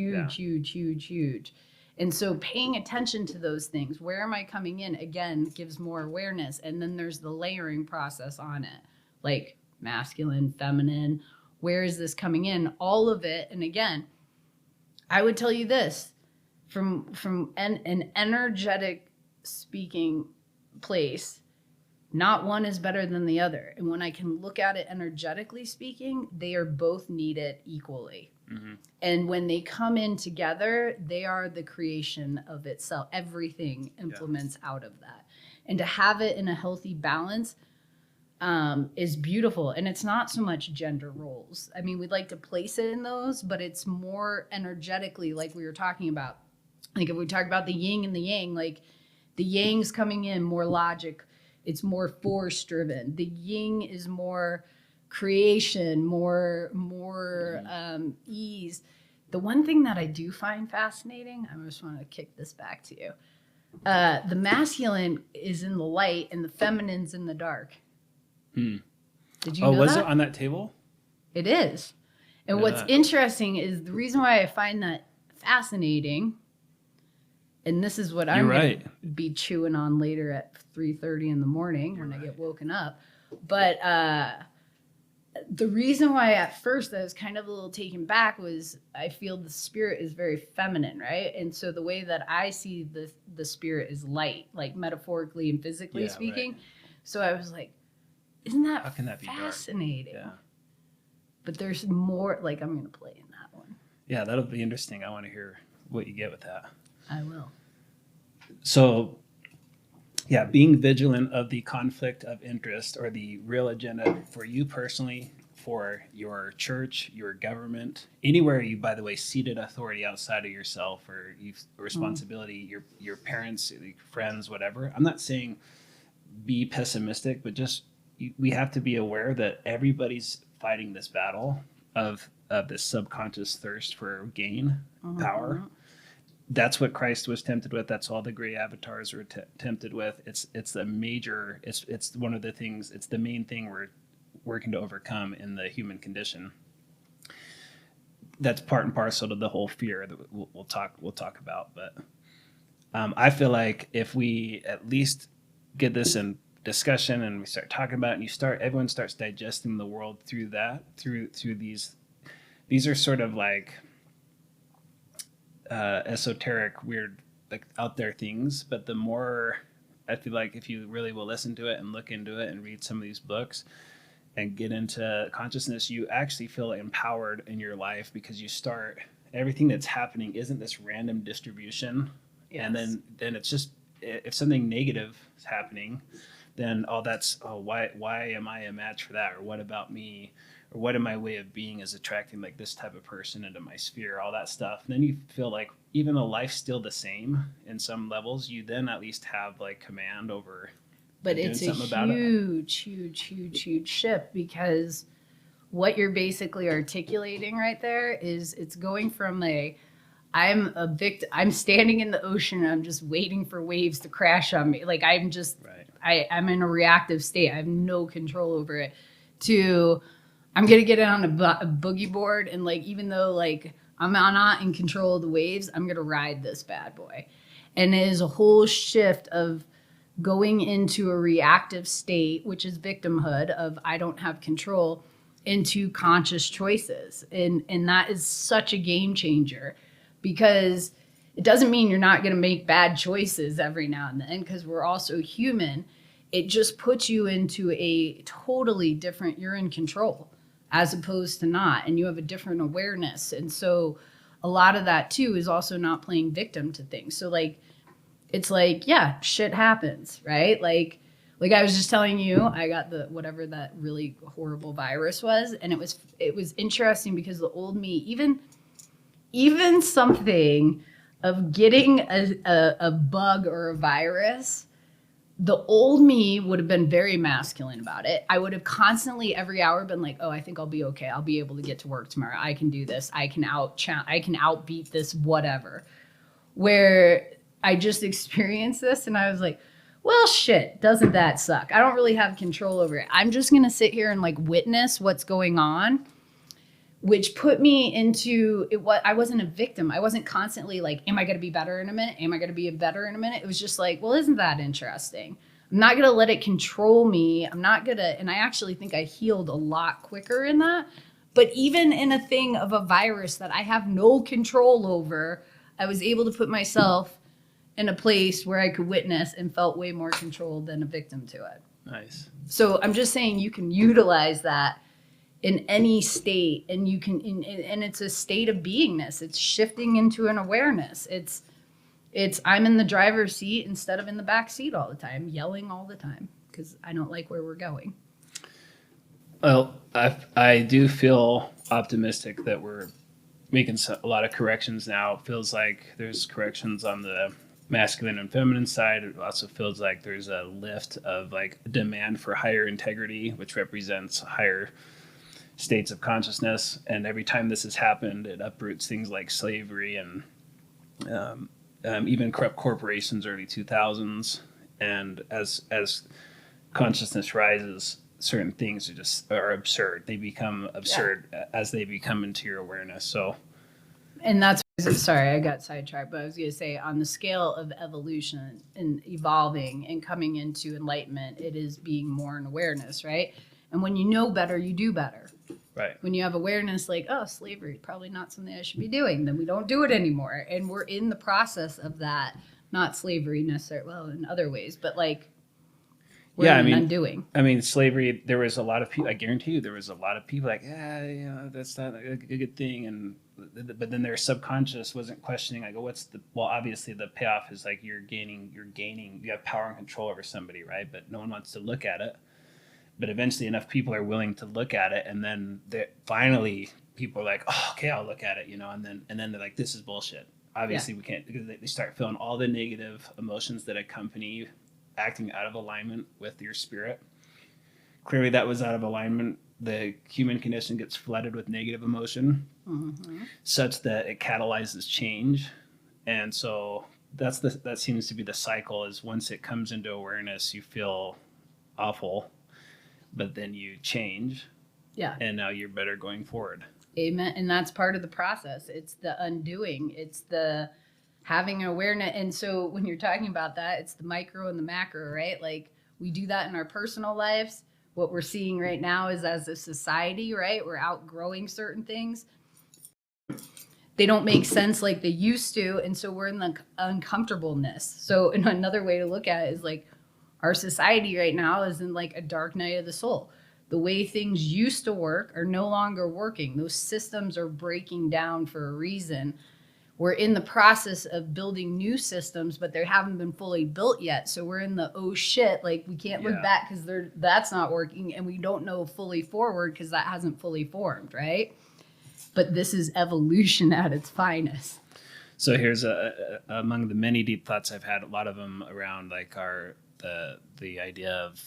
And so paying attention to those things, where am I coming in, again, gives more awareness. And then there's the layering process on it, like masculine, feminine, where is this coming in? All of it. And again, I would tell you this, from an energetic speaking place, not one is better than the other. And when I can look at it energetically speaking, they are both needed equally. Mm-hmm. And when they come in together, they are the creation of itself. Everything implements out of that. And to have it in a healthy balance is beautiful. And it's not so much gender roles. I mean, we'd like to place it in those, but it's more energetically, like we were talking about. Like if we talk about the yin and the yang, like the yang's coming in more logic. It's more force driven. The yin is more creation, more ease. The one thing that I do find fascinating, I just want to kick this back to you. The masculine is in the light and the feminine's in the dark. Did you know that? Oh, was it on that table? It is. And what's interesting is the reason why I find that fascinating, and this is what I'm going to be chewing on later at 3:30 in the morning when I get woken up. But the reason why at first I was kind of a little taken back was I feel the spirit is very feminine, right? And so the way that I see the spirit is light, like metaphorically and physically speaking. Right. So I was like, isn't that, how can that fascinating? Be dark? Yeah. But there's more, like I'm going to play in that one. Yeah, that'll be interesting. I want to hear what you get with that. I will. So, yeah, being vigilant of the conflict of interest or the real agenda for you personally, for your church, your government, anywhere you, by the way, ceded authority outside of yourself or responsibility, your parents, your friends, whatever. I'm not saying be pessimistic, but just we have to be aware that everybody's fighting this battle of this subconscious thirst for gain, power. That's what Christ was tempted with. That's all the great avatars were tempted with. It's a major. It's one of the things. It's the main thing we're working to overcome in the human condition. That's part and parcel to the whole fear that we'll talk about. But I feel like if we at least get this in discussion and we start talking about it, and everyone starts digesting the world through that, through these are sort of like esoteric, weird, like out there things. But the more I feel like if you really will listen to it and look into it and read some of these books and get into consciousness, you actually feel empowered in your life because you start everything that's happening isn't this random distribution. Yes. And then it's just if something negative is happening, then why am I a match for that, or what about me, or what in my way of being is attracting like this type of person into my sphere, all that stuff. And then you feel like even though life's still the same in some levels, you then at least have like command over. But it's a huge shift, because what you're basically articulating right there is it's going from I'm a victim, I'm standing in the ocean and I'm just waiting for waves to crash on me. Like I'm just, right. I'm in a reactive state. I have no control over it, to I'm going to get on a boogie board. And like, even though like I'm not in control of the waves, I'm going to ride this bad boy. And it is a whole shift of going into a reactive state, which is victimhood of I don't have control, into conscious choices. And that is such a game changer, because it doesn't mean you're not going to make bad choices every now and then, because we're also human. It just puts you into a totally different, you're in control as opposed to not, and you have a different awareness. And so a lot of that too is also not playing victim to things. So like, it's like, yeah, shit happens, right? Like I was just telling you, I got the whatever that really horrible virus was, and it was interesting because the old me, even something of getting a bug or a virus, the old me would have been very masculine about it. I would have constantly every hour been like, oh, I think I'll be okay. I'll be able to get to work tomorrow. I can do this. I can outbeat this, whatever. Where I just experienced this and I was like, well, shit, doesn't that suck? I don't really have control over it. I'm just going to sit here and like witness what's going on, which put me into it. What I wasn't a victim. I wasn't constantly like, am I going to be better in a minute? Am I going to be better in a minute? It was just like, well, isn't that interesting? I'm not going to let it control me. I'm not going to, and I actually think I healed a lot quicker in that. But even in a thing of a virus that I have no control over, I was able to put myself in a place where I could witness and felt way more controlled than a victim to it. Nice. So I'm just saying you can utilize that in any state, and you can, and it's a state of beingness. It's shifting into an awareness. It's I'm in the driver's seat instead of in the back seat all the time, yelling all the time because I don't like where we're going. Well, I do feel optimistic that we're making a lot of corrections now. It feels like there's corrections on the masculine and feminine side. It also feels like there's a lift of like demand for higher integrity, which represents higher states of consciousness. And every time this has happened, it uproots things like slavery and even corrupt corporations, early 2000s. And as consciousness rises, certain things are absurd. They become absurd as they become into your awareness. So, and that's, sorry, I got sidetracked, but I was going to say on the scale of evolution and evolving and coming into enlightenment, it is being more in awareness, right? And when you know better, you do better. Right. When you have awareness like, oh, slavery, probably not something I should be doing, then we don't do it anymore. And we're in the process of that, not slavery necessarily, well, in other ways, but like, we're in undoing. I mean, slavery, there was a lot of people, I guarantee you, there was a lot of people like, that's not a good thing. But then their subconscious wasn't questioning, like, well, obviously the payoff is like you have power and control over somebody, right? But no one wants to look at it. But eventually enough people are willing to look at it. And then finally people are like, oh, okay, I'll look at it, and then they're like, this is bullshit. Obviously we can't, because they start feeling all the negative emotions that accompany acting out of alignment with your spirit. Clearly that was out of alignment. The human condition gets flooded with negative emotion, such that it catalyzes change. And so that seems to be the cycle, is once it comes into awareness, you feel awful, but then you change. Yeah. And now you're better going forward. Amen. And that's part of the process. It's the undoing. It's the having awareness. And so when you're talking about that, it's the micro and the macro, right? Like we do that in our personal lives. What we're seeing right now is as a society, right? We're outgrowing certain things. they don't make sense like they used to. And so we're in the uncomfortableness. So in another way to look at it is like our society right now is in like a dark night of the soul. The way things used to work are no longer working. Those systems are breaking down for a reason. We're in the process of building new systems, but they haven't been fully built yet. So we're in the, oh shit, like we can't look back because that's not working. And we don't know fully forward because that hasn't fully formed, right? But this is evolution at its finest. So here's among the many deep thoughts I've had, a lot of them around like the idea of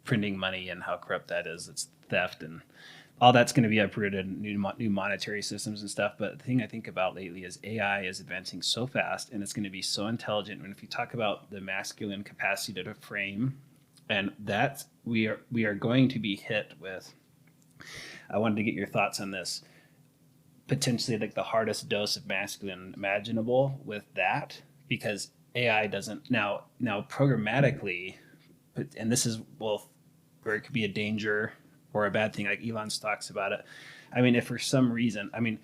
printing money and how corrupt that is. It's theft and all that's going to be uprooted, new monetary systems and stuff. But the thing I think about lately is AI is advancing so fast and it's going to be so intelligent. And if you talk about the masculine capacity to frame, and that's we are going to be hit with, I wanted to get your thoughts on this, potentially like the hardest dose of masculine imaginable with that, because AI doesn't now programmatically, and this is both where it could be a danger or a bad thing, like Elon talks about it. I mean, if for some reason, I mean,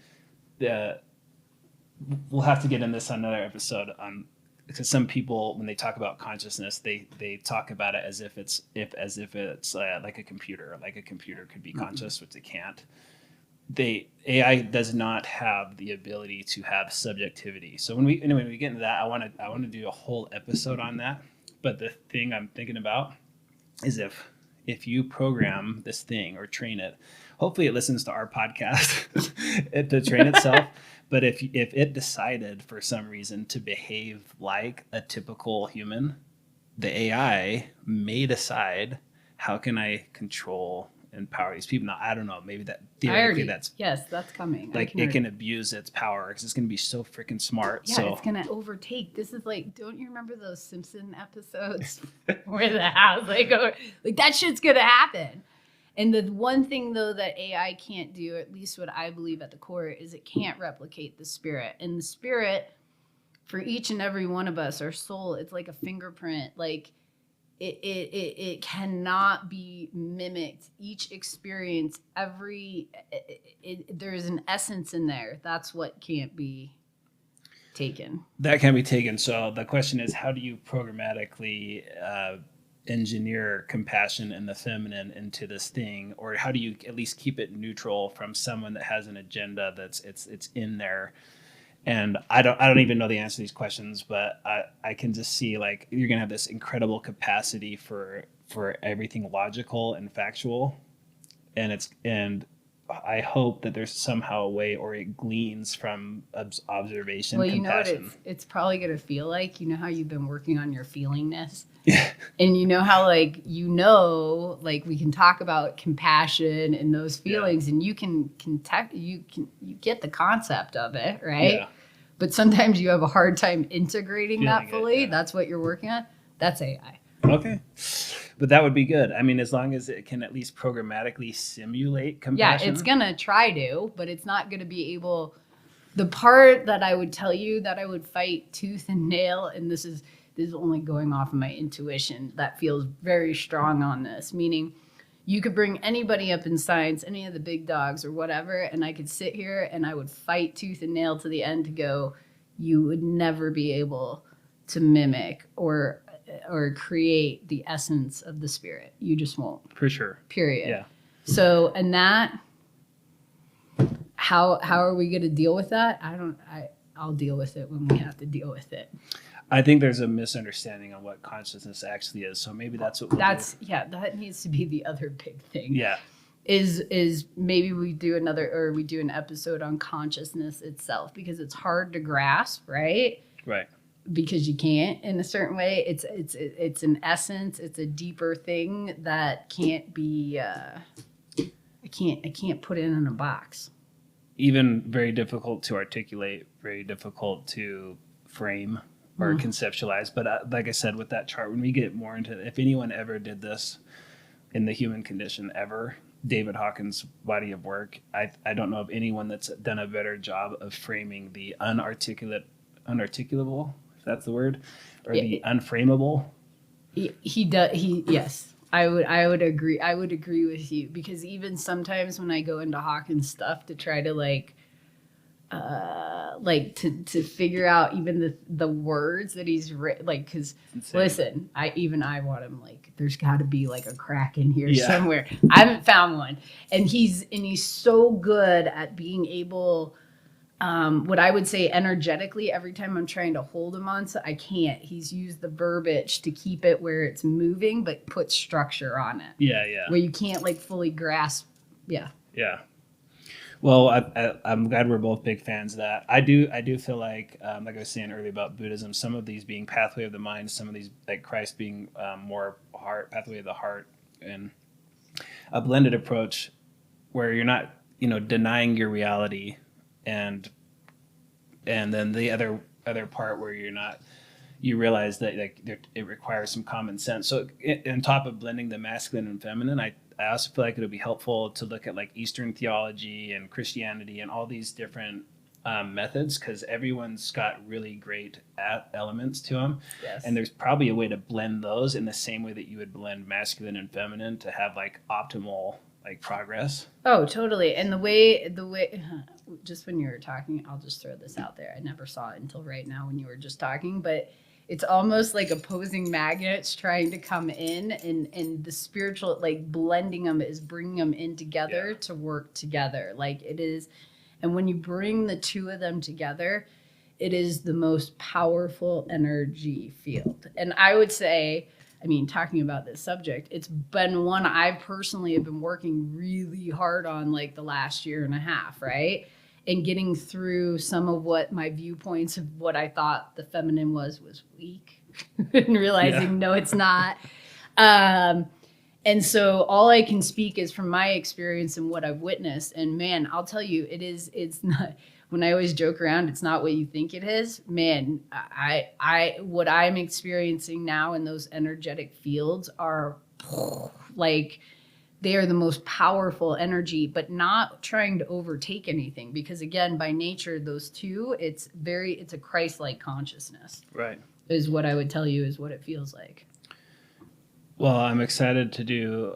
we'll have to get in this on another episode on, because some people, when they talk about consciousness, they talk about it as if it's like a computer could be conscious, which it can't. AI does not have the ability to have subjectivity. So when we get into that, I want to do a whole episode on that. But the thing I'm thinking about is if you program this thing or train it, hopefully it listens to our podcast to train itself. But if it decided for some reason to behave like a typical human, the AI may decide, how can I control and empower these people? Now, I don't know, maybe that theoretically that's coming. Like it can abuse its power because it's going to be so freaking smart. Yeah, so it's going to overtake. This is like, don't you remember those Simpson episodes where the house like that shit's going to happen? And the one thing though that AI can't do, at least what I believe at the core, is it can't replicate the spirit. And the spirit for each and every one of us, our soul, it's like a fingerprint. Like it cannot be mimicked. Each experience, there is an essence in there. That's what can't be taken. That can be taken. So the question is, how do you programmatically engineer compassion and the feminine into this thing, or how do you at least keep it neutral from someone that has an agenda that's it's in there? And I don't even know the answer to these questions, but I can just see like you're gonna have this incredible capacity for everything logical and factual, and I hope that there's somehow a way, or it gleans from observation. Well, compassion. Know what it's probably gonna feel like. You know how you've been working on your feelingness. Yeah. And you know how like we can talk about compassion and those feelings, and you get the concept of it, right? Yeah. But sometimes you have a hard time integrating that fully. That's what you're working on. That's AI. Okay. But that would be good. I mean, as long as it can at least programmatically simulate compassion. Yeah, it's gonna try to, but it's not gonna be able. The part that I would tell you that I would fight tooth and nail, and this is only going off of my intuition, that feels very strong on this, meaning you could bring anybody up in science, any of the big dogs or whatever, and I could sit here and I would fight tooth and nail to the end to go, you would never be able to mimic or create the essence of the spirit. You just won't. For sure. Period. Yeah. So, and that, how are we going to deal with that? I'll deal with it when we have to deal with it. I think there's a misunderstanding on what consciousness actually is. So maybe that's what we'll do. Yeah, that needs to be the other big thing. Yeah. Is maybe we do an episode on consciousness itself, because it's hard to grasp, right? Right. Because you can't in a certain way. It's an essence, it's a deeper thing that can't be I can't put it in a box. Even very difficult to articulate, very difficult to frame or conceptualize. But like I said, with that chart, when we get more into it, if anyone ever did this in the human condition ever, David Hawkins' body of work, I don't know of anyone that's done a better job of framing the unarticulable, if that's the word, or the unframable. He does. Yes, I would agree. I would agree with you, because even sometimes when I go into Hawkins' stuff to try to like like to figure out even the words that he's written, like, because listen, I want him, like, there's got to be like a crack in here somewhere. I haven't found one, and he's so good at being able, what I would say energetically, every time I'm trying to hold him on, so I can't. He's used the verbiage to keep it where it's moving, but put structure on it. Yeah. Where you can't like fully grasp. Yeah. Well, I'm glad we're both big fans of that. I do feel like I was saying earlier about Buddhism, some of these being pathway of the mind, some of these like Christ being more heart, pathway of the heart, and a blended approach where you're not, denying your reality, and then the other part where you realize that like it requires some common sense. So on top of blending the masculine and feminine, I also feel like it would be helpful to look at like Eastern theology and Christianity and all these different methods, because everyone's got really great elements to them. Yes. And there's probably a way to blend those in the same way that you would blend masculine and feminine to have like optimal like progress. Oh, totally. And the way, just when you were talking, I'll just throw this out there. I never saw it until right now when you were just talking, but it's almost like opposing magnets trying to come in, and the spiritual, like blending them is bringing them in together to work together. Like it is. And when you bring the two of them together, it is the most powerful energy field. And I would say, I mean, talking about this subject, it's been one I personally have been working really hard on like the last year and a half, right? And getting through some of what my viewpoints of what I thought the feminine was weak and realizing, no, it's not. And so all I can speak is from my experience and what I've witnessed. And man, I'll tell you, it's not, when I always joke around, it's not what you think it is. Man, what I'm experiencing now in those energetic fields are like, they are the most powerful energy, but not trying to overtake anything. Because again, by nature, those two, it's a Christ-like consciousness. Right. Is what I would tell you is what it feels like. Well, I'm excited to do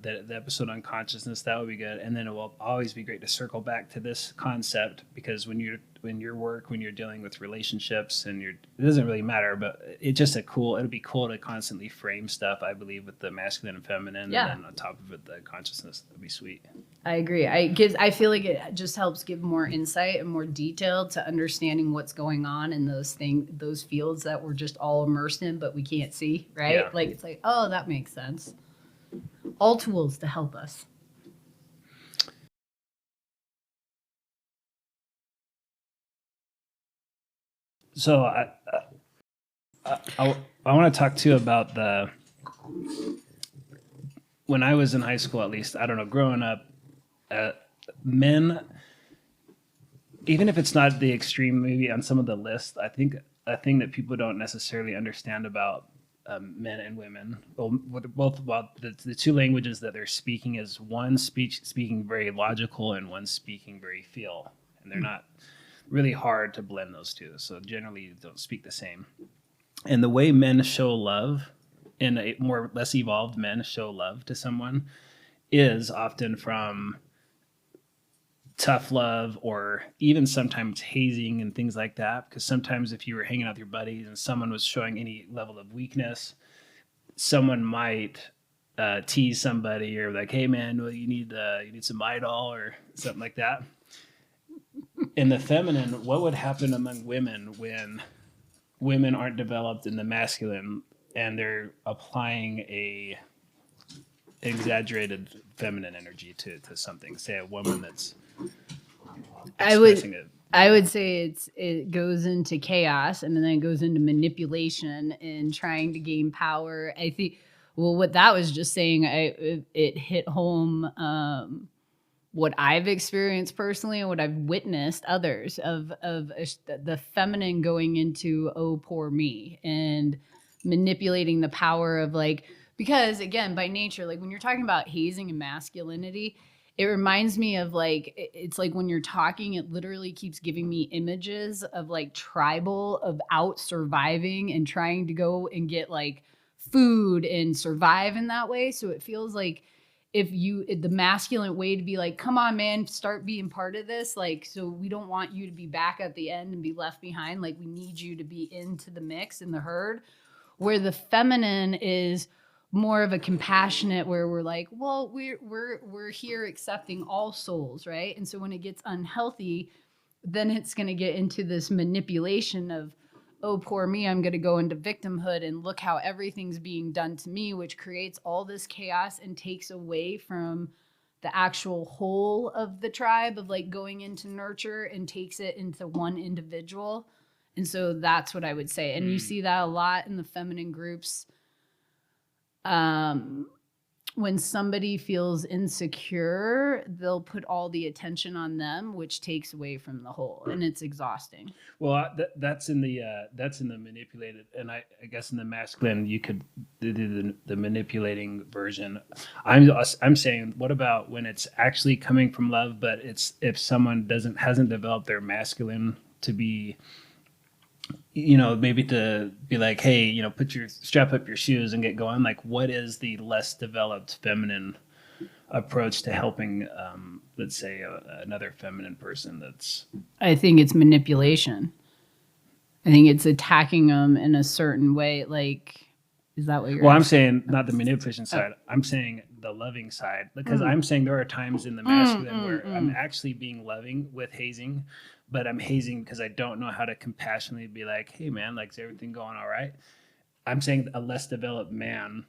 the episode on consciousness. That would be good. And then it will always be great to circle back to this concept, because when you're dealing with relationships, and it doesn't really matter, but it'll be cool to constantly frame stuff, I believe, with the masculine and feminine. Yeah. And then on top of it, the consciousness. That'd be sweet. I agree. I feel like it just helps give more insight and more detail to understanding what's going on in those fields that we're just all immersed in, but we can't see, right? Yeah. Like, it's like, oh, that makes sense. All tools to help us. So I want to talk too about when I was in high school, at least, I don't know, growing up, men, even if it's not the extreme, maybe on some of the lists, I think a thing that people don't necessarily understand about men and women, the two languages that they're speaking is one speaking very logical and one speaking very feel, and they're not really hard to blend those two. So generally, you don't speak the same. And the way men show love, and less evolved men show love to someone, is often from tough love, or even sometimes hazing and things like that. Because sometimes if you were hanging out with your buddies and someone was showing any level of weakness, someone might tease somebody, or like, hey man, well, you need some Idol or something like that. In the feminine, what would happen among women when women aren't developed in the masculine and they're applying a exaggerated feminine energy to something? Say a woman that's expressing it. I would say it goes into chaos, and then it goes into manipulation and trying to gain power. I think, well, what that was just saying, it hit home what I've experienced personally and what I've witnessed others of the feminine going into, oh, poor me, and manipulating the power of, like, because again, by nature, like when you're talking about hazing and masculinity, it reminds me of, like, it's like when you're talking, it literally keeps giving me images of like tribal, of out surviving and trying to go and get like food and survive in that way. So it feels like the masculine way to be like, come on, man, start being part of this. Like, so we don't want you to be back at the end and be left behind. Like, we need you to be into the mix, in the herd. Where the feminine is more of a compassionate, where we're like, well, we're here accepting all souls, right? And so when it gets unhealthy, then it's going to get into this manipulation of, oh, poor me, I'm going to go into victimhood and look how everything's being done to me, which creates all this chaos and takes away from the actual whole of the tribe of like going into nurture, and takes it into one individual. And so that's what I would say. And you see that a lot in the feminine groups. When somebody feels insecure, they'll put all the attention on them, which takes away from the whole, and it's exhausting. Well, that's in the manipulated, and I guess in the masculine you could do the manipulating version. I'm saying, what about when it's actually coming from love, but it's if someone hasn't developed their masculine to be, maybe to be like, hey, strap up your shoes and get going. Like, what is the less developed feminine approach to helping, let's say, another feminine person that's... I think it's manipulation. I think it's attacking them in a certain way. Like, is that what you're... Well, I'm saying not the manipulation side. I'm saying the loving side. Because I'm saying there are times in the masculine where I'm actually being loving with hazing, but I'm hazing because I don't know how to compassionately be like, hey, man, like, is everything going all right? I'm saying a less developed man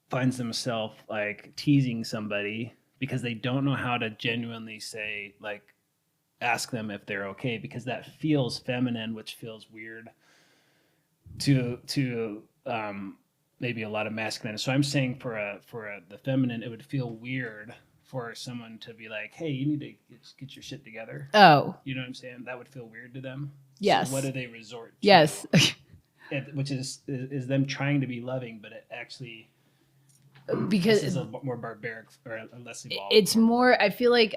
finds themselves like teasing somebody because they don't know how to genuinely say, like, ask them if they're okay, because that feels feminine, which feels weird to maybe a lot of masculine. So I'm saying for the feminine, it would feel weird for someone to be like, hey, you need to get your shit together. Oh. You know what I'm saying? That would feel weird to them. Yes. So what do they resort to? Yes. Which is them trying to be loving, but it actually... Because this is a more barbaric or a less evolved. It's more, I feel like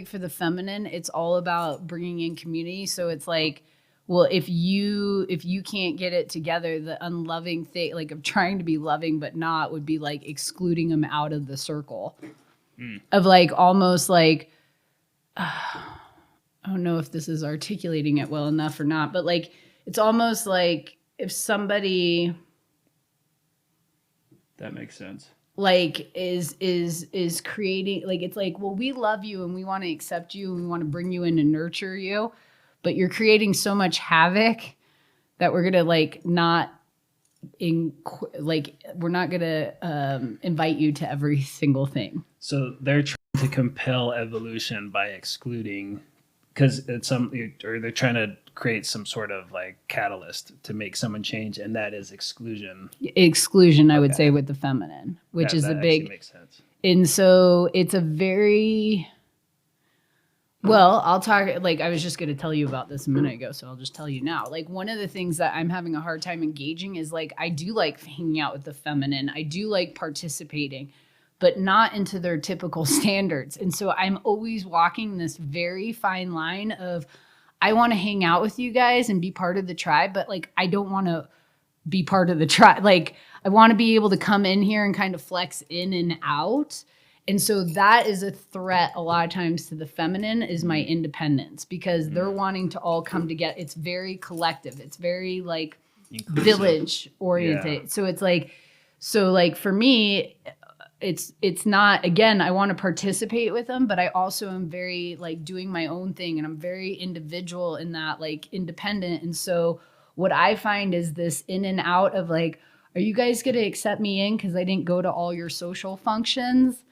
for the feminine, it's all about bringing in community. So it's like, well, if you can't get it together, the unloving thing, like, of trying to be loving but not, would be like excluding them out of the circle. Of like, almost like, I don't know if this is articulating it well enough or not, but like, it's almost like if somebody... That makes sense. Like is creating, like, it's like, well, we love you and we want to accept you and we want to bring you in and nurture you, but you're creating so much havoc that we're gonna like not we're not gonna invite you to every single thing. So they're trying to compel evolution by excluding, because they're trying to create some sort of like catalyst to make someone change, and that is exclusion. Exclusion, I would say, with the feminine, which is a big... makes sense. And so it's a very... Well, I'll talk, like, I was just going to tell you about this a minute ago, so I'll just tell you now. Like, one of the things that I'm having a hard time engaging is, like, I do like hanging out with the feminine. I do like participating, but not into their typical standards. And so I'm always walking this very fine line of, I want to hang out with you guys and be part of the tribe, but like, I don't want to be part of the tribe. Like, I want to be able to come in here and kind of flex in and out. And so that is a threat a lot of times to the feminine, is my independence, because they're wanting to all come together. It's very collective. It's very like inclusive, village oriented. Yeah. So it's like, for me, it's not, again, I want to participate with them, but I also am very like doing my own thing, and I'm very individual in that, like, independent. And so what I find is this in and out of like, are you guys going to accept me in because I didn't go to all your social functions?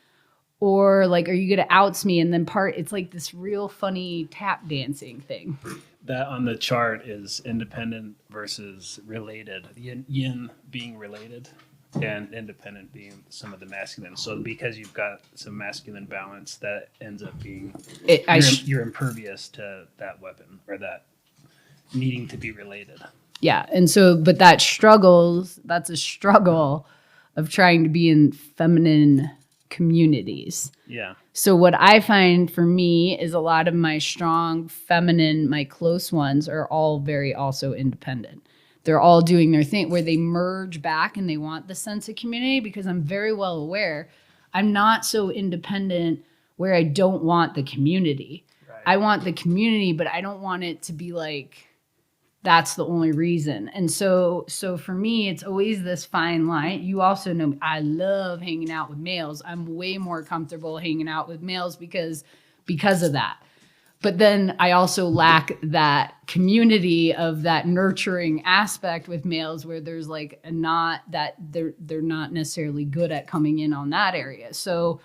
Or like, are you going to oust me? And then it's like this real funny tap dancing thing. That on the chart is independent versus related. Yin being related and independent being some of the masculine. So because you've got some masculine balance, that ends up being, you're impervious to that weapon, or that needing to be related. Yeah. And so, but that's a struggle of trying to be in feminine communities. Yeah. So what I find for me is a lot of my strong feminine, my close ones, are all very also independent. They're all doing their thing, where they merge back and they want the sense of community, because I'm very well aware I'm not so independent where I don't want the community. Right. I want the community, but I don't want it to be like, that's the only reason. And so for me, it's always this fine line. You also know I love hanging out with males. I'm way more comfortable hanging out with males because of that. But then I also lack that community of that nurturing aspect with males where there's like a not that they're not necessarily good at coming in on that area. So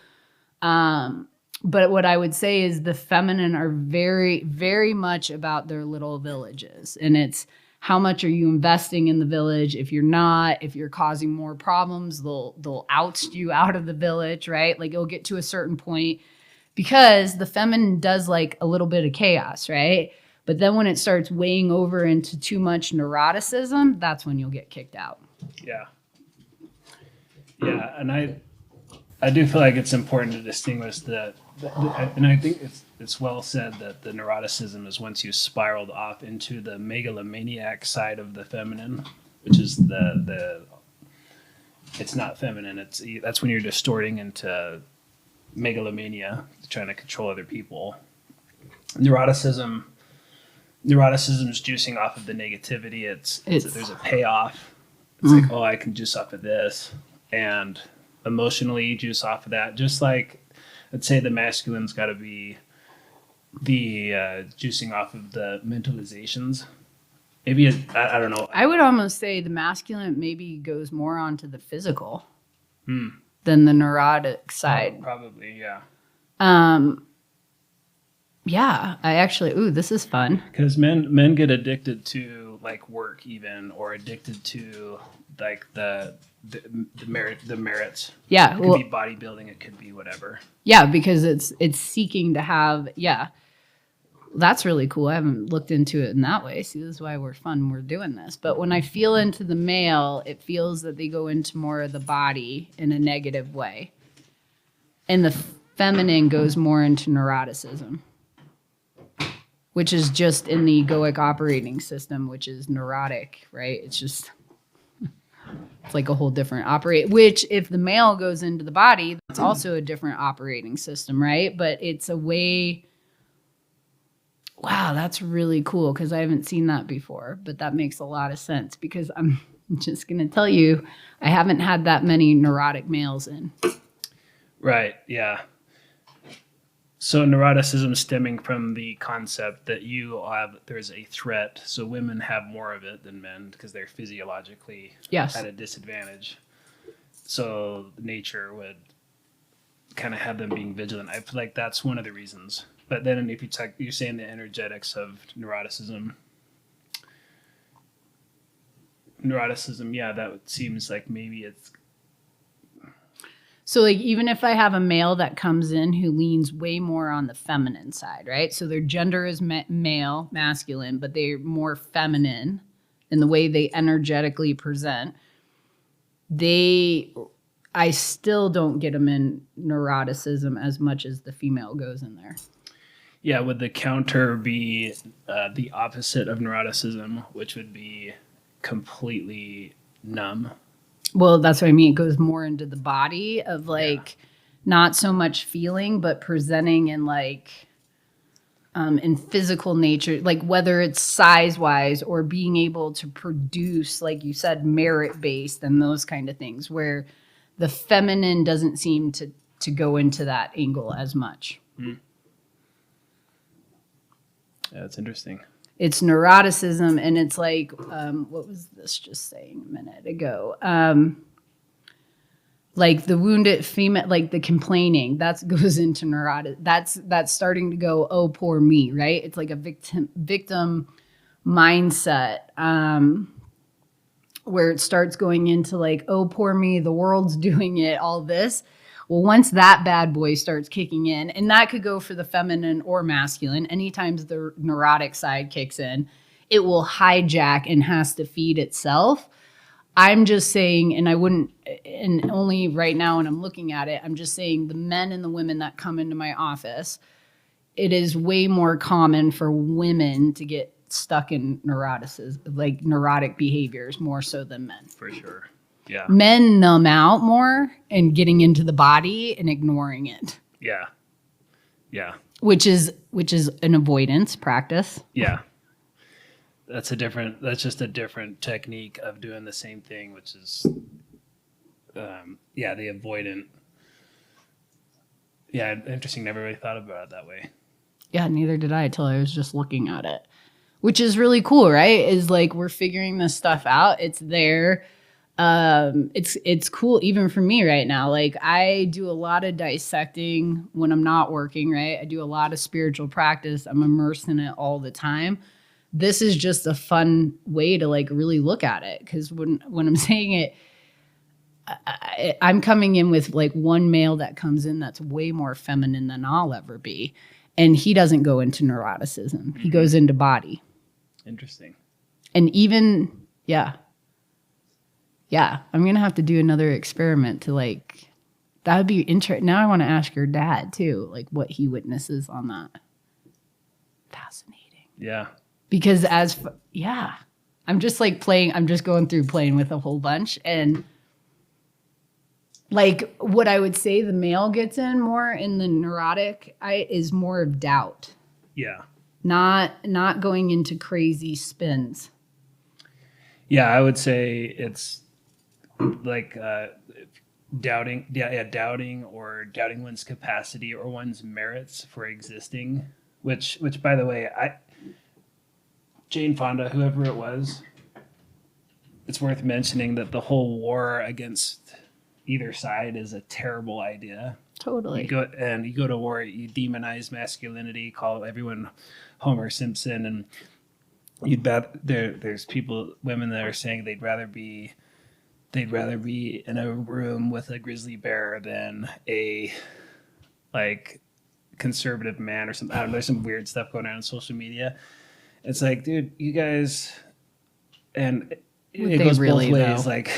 but what I would say is the feminine are very, very much about their little villages. And it's how much are you investing in the village? If you're not, if you're causing more problems, they'll oust you out of the village, right? Like it'll get to a certain point because the feminine does like a little bit of chaos, right? But then when it starts weighing over into too much neuroticism, that's when you'll get kicked out. Yeah. Yeah, and I do feel like it's important to distinguish and I think it's well said that the neuroticism is once you spiraled off into the megalomaniac side of the feminine, which is it's not feminine. That's when you're distorting into megalomania, trying to control other people. Neuroticism is juicing off of the negativity. There's a payoff. It's like, oh, I can juice off of this, and emotionally juice off of that. Just like, let's say the masculine's got to be the juicing off of the mentalizations. Maybe I don't know. I would almost say the masculine maybe goes more onto the physical than the neurotic side. Probably, yeah. Yeah, I actually, this is fun. Because men get addicted to like work even, or addicted to like the merits. Yeah. It could be bodybuilding, it could be whatever. Yeah, because it's seeking to have, that's really cool. I haven't looked into it in that way. See, this is why we're doing this. But when I feel into the male, it feels that they go into more of the body in a negative way. And the feminine goes more into neuroticism, which is just in the egoic operating system, which is neurotic, right? It's like a whole different which if the male goes into the body, that's also a different operating system, right? But it's a way, wow, that's really cool because I haven't seen that before, but that makes a lot of sense because I'm just going to tell you, I haven't had that many neurotic males in. Right, yeah. So neuroticism stemming from the concept that there's a threat. So women have more of it than men because they're physiologically at a disadvantage. So nature would kind of have them being vigilant. I feel like that's one of the reasons. But then if you're saying the energetics of neuroticism, yeah, that seems like maybe it's. So like even if I have a male that comes in who leans way more on the feminine side, right? So their gender is male, masculine, but they're more feminine in the way they energetically present. I still don't get them in neuroticism as much as the female goes in there. Yeah, would the counter be the opposite of neuroticism, which would be completely numb? Well, that's what I mean. It goes more into the body of not so much feeling, but presenting in in physical nature, like whether it's size wise or being able to produce, like you said, merit based and those kind of things where the feminine doesn't seem to go into that angle as much. Mm. Yeah, that's interesting. It's neuroticism, and it's like, what was this just saying a minute ago? Like the wounded female, like the complaining, that goes into neurotic. That's starting to go, oh, poor me, right? It's like a victim mindset, where it starts going into like, oh, poor me, the world's doing it, all this. Well, once that bad boy starts kicking in, and that could go for the feminine or masculine, anytime the neurotic side kicks in, it will hijack and has to feed itself. I'm just saying, and only right now when I'm looking at it, I'm just saying the men and the women that come into my office, it is way more common for women to get stuck in neurotic behaviors more so than men. For sure. Yeah. Men numb out more and getting into the body and ignoring it. Yeah. Yeah. Which is an avoidance practice. Yeah. That's just a different technique of doing the same thing, which is, the avoidant. Yeah, interesting. Never really thought about it that way. Yeah, neither did I until I was just looking at it, which is really cool, right? Is like we're figuring this stuff out. It's there. It's cool even for me right now. Like I do a lot of dissecting when I'm not working, right? I do a lot of spiritual practice. I'm immersed in it all the time. This is just a fun way to like really look at it, because when I'm saying it, I'm coming in with like one male that comes in that's way more feminine than I'll ever be, and he doesn't go into neuroticism. He goes into body. Interesting. And even I'm gonna have to do another experiment to like. That would be interesting. Now I want to ask your dad too, like what he witnesses on that. Fascinating. Yeah. Because I'm just like playing. I'm just going through playing with a whole bunch, and like what I would say the male gets in more in the neurotic is more of doubt. Yeah. Not going into crazy spins. Yeah, I would say it's like doubting or doubting one's capacity or one's merits for existing, which by the way, Jane Fonda, whoever it was, it's worth mentioning that the whole war against either side is a terrible idea. Totally. You go to war, you demonize masculinity, call everyone Homer Simpson, and there's women that are saying they'd rather be in a room with a grizzly bear than a like conservative man or something. I don't know, there's some weird stuff going on social media. It's like, dude, you guys, and it goes really, both ways. though? Like,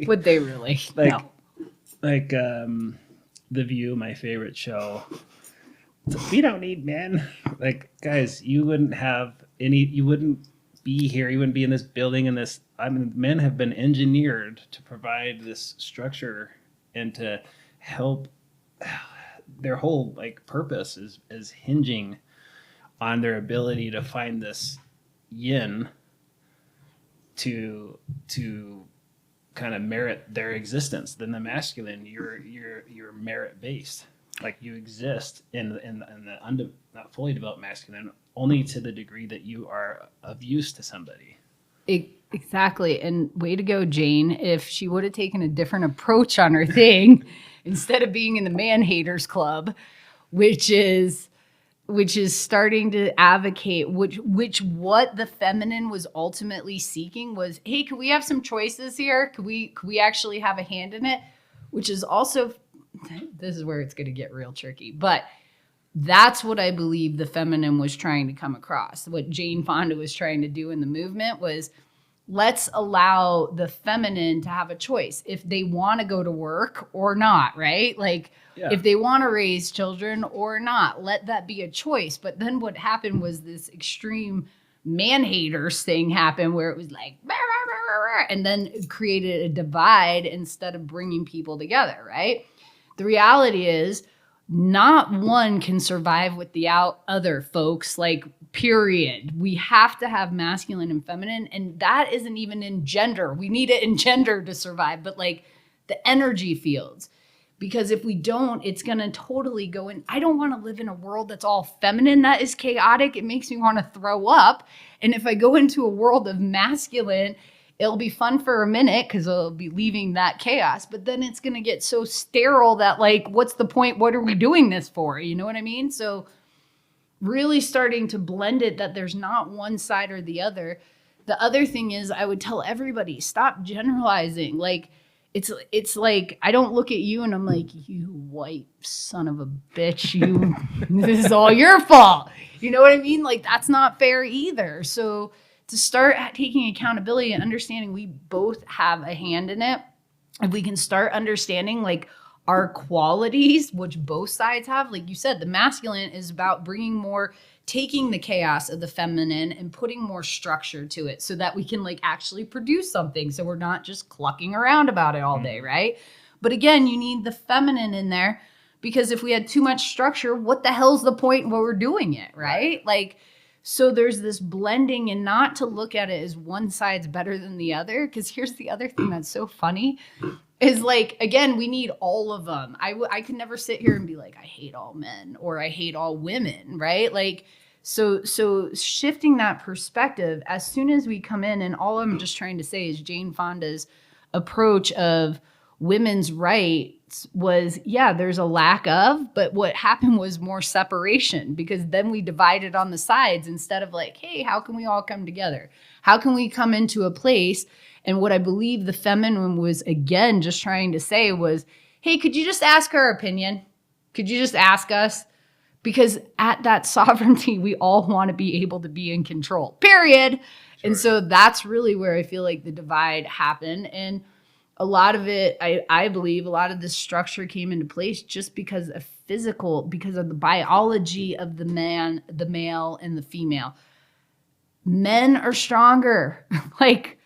Would they really? like, No. like The View, my favorite show. We don't need men. Like, guys, you wouldn't be here. You wouldn't be in this building. Men have been engineered to provide this structure and to help. Their whole like purpose is hinging on their ability to find this yin to kind of merit their existence. Then the masculine, you're merit based. Like you exist in the not fully developed masculine only to the degree that you are of use to somebody. Exactly. And way to go, Jane. If she would have taken a different approach on her thing, instead of being in the man haters club, which is starting to advocate which what the feminine was ultimately seeking was, hey, can we have some choices here? Could we actually have a hand in it? Which is also, this is where it's going to get real tricky, but that's what I believe the feminine was trying to come across. What Jane Fonda was trying to do in the movement was, let's allow the feminine to have a choice if they want to go to work or not, right? Like if they want to raise children or not, let that be a choice. But then what happened was this extreme man haters thing happened where it was like, bah, bah, bah, bah, bah, and then it created a divide instead of bringing people together, right? The reality is not one can survive without other, folks, like period. We have to have masculine and feminine, and that isn't even in gender. We need it in gender to survive, but like the energy fields. Because if we don't, it's going to totally go in. I don't want to live in a world that's all feminine. That is chaotic. It makes me want to throw up. And if I go into a world of masculine, it'll be fun for a minute because I'll be leaving that chaos. But then it's going to get so sterile that like, what's the point? What are we doing this for? You know what I mean? So really starting to blend it, that there's not one side or the other. The other thing is, I would tell everybody, stop generalizing. Like, it's like, I don't look at you and I'm like, you white son of a bitch, this is all your fault. You know what I mean? Like, that's not fair either. So to start taking accountability and understanding we both have a hand in it, if we can start understanding like our qualities, which both sides have. Like you said, the masculine is about taking the chaos of the feminine and putting more structure to it so that we can like actually produce something. So we're not just clucking around about it all day, right? But again, you need the feminine in there, because if we had too much structure, what the hell's the point where we're doing it, right? Like, so there's this blending, and not to look at it as one side's better than the other. Because here's the other thing that's so funny is like, again, we need all of them. I could never sit here and be like, I hate all men or I hate all women, right? Like, so shifting that perspective as soon as we come in, and all I'm just trying to say is Jane Fonda's approach of women's rights was, yeah, there's a lack of, but what happened was more separation, because then we divided on the sides instead of like, hey, how can we all come together? How can we come into a place? And what I believe the feminine was, again, just trying to say was, hey, could you just ask our opinion? Could you just ask us? Because at that sovereignty, we all want to be able to be in control, period. Sure. And so that's really where I feel like the divide happened. And a lot of it, I believe a lot of this structure came into place just because of the biology of the man, the male and the female. Men are stronger. Like,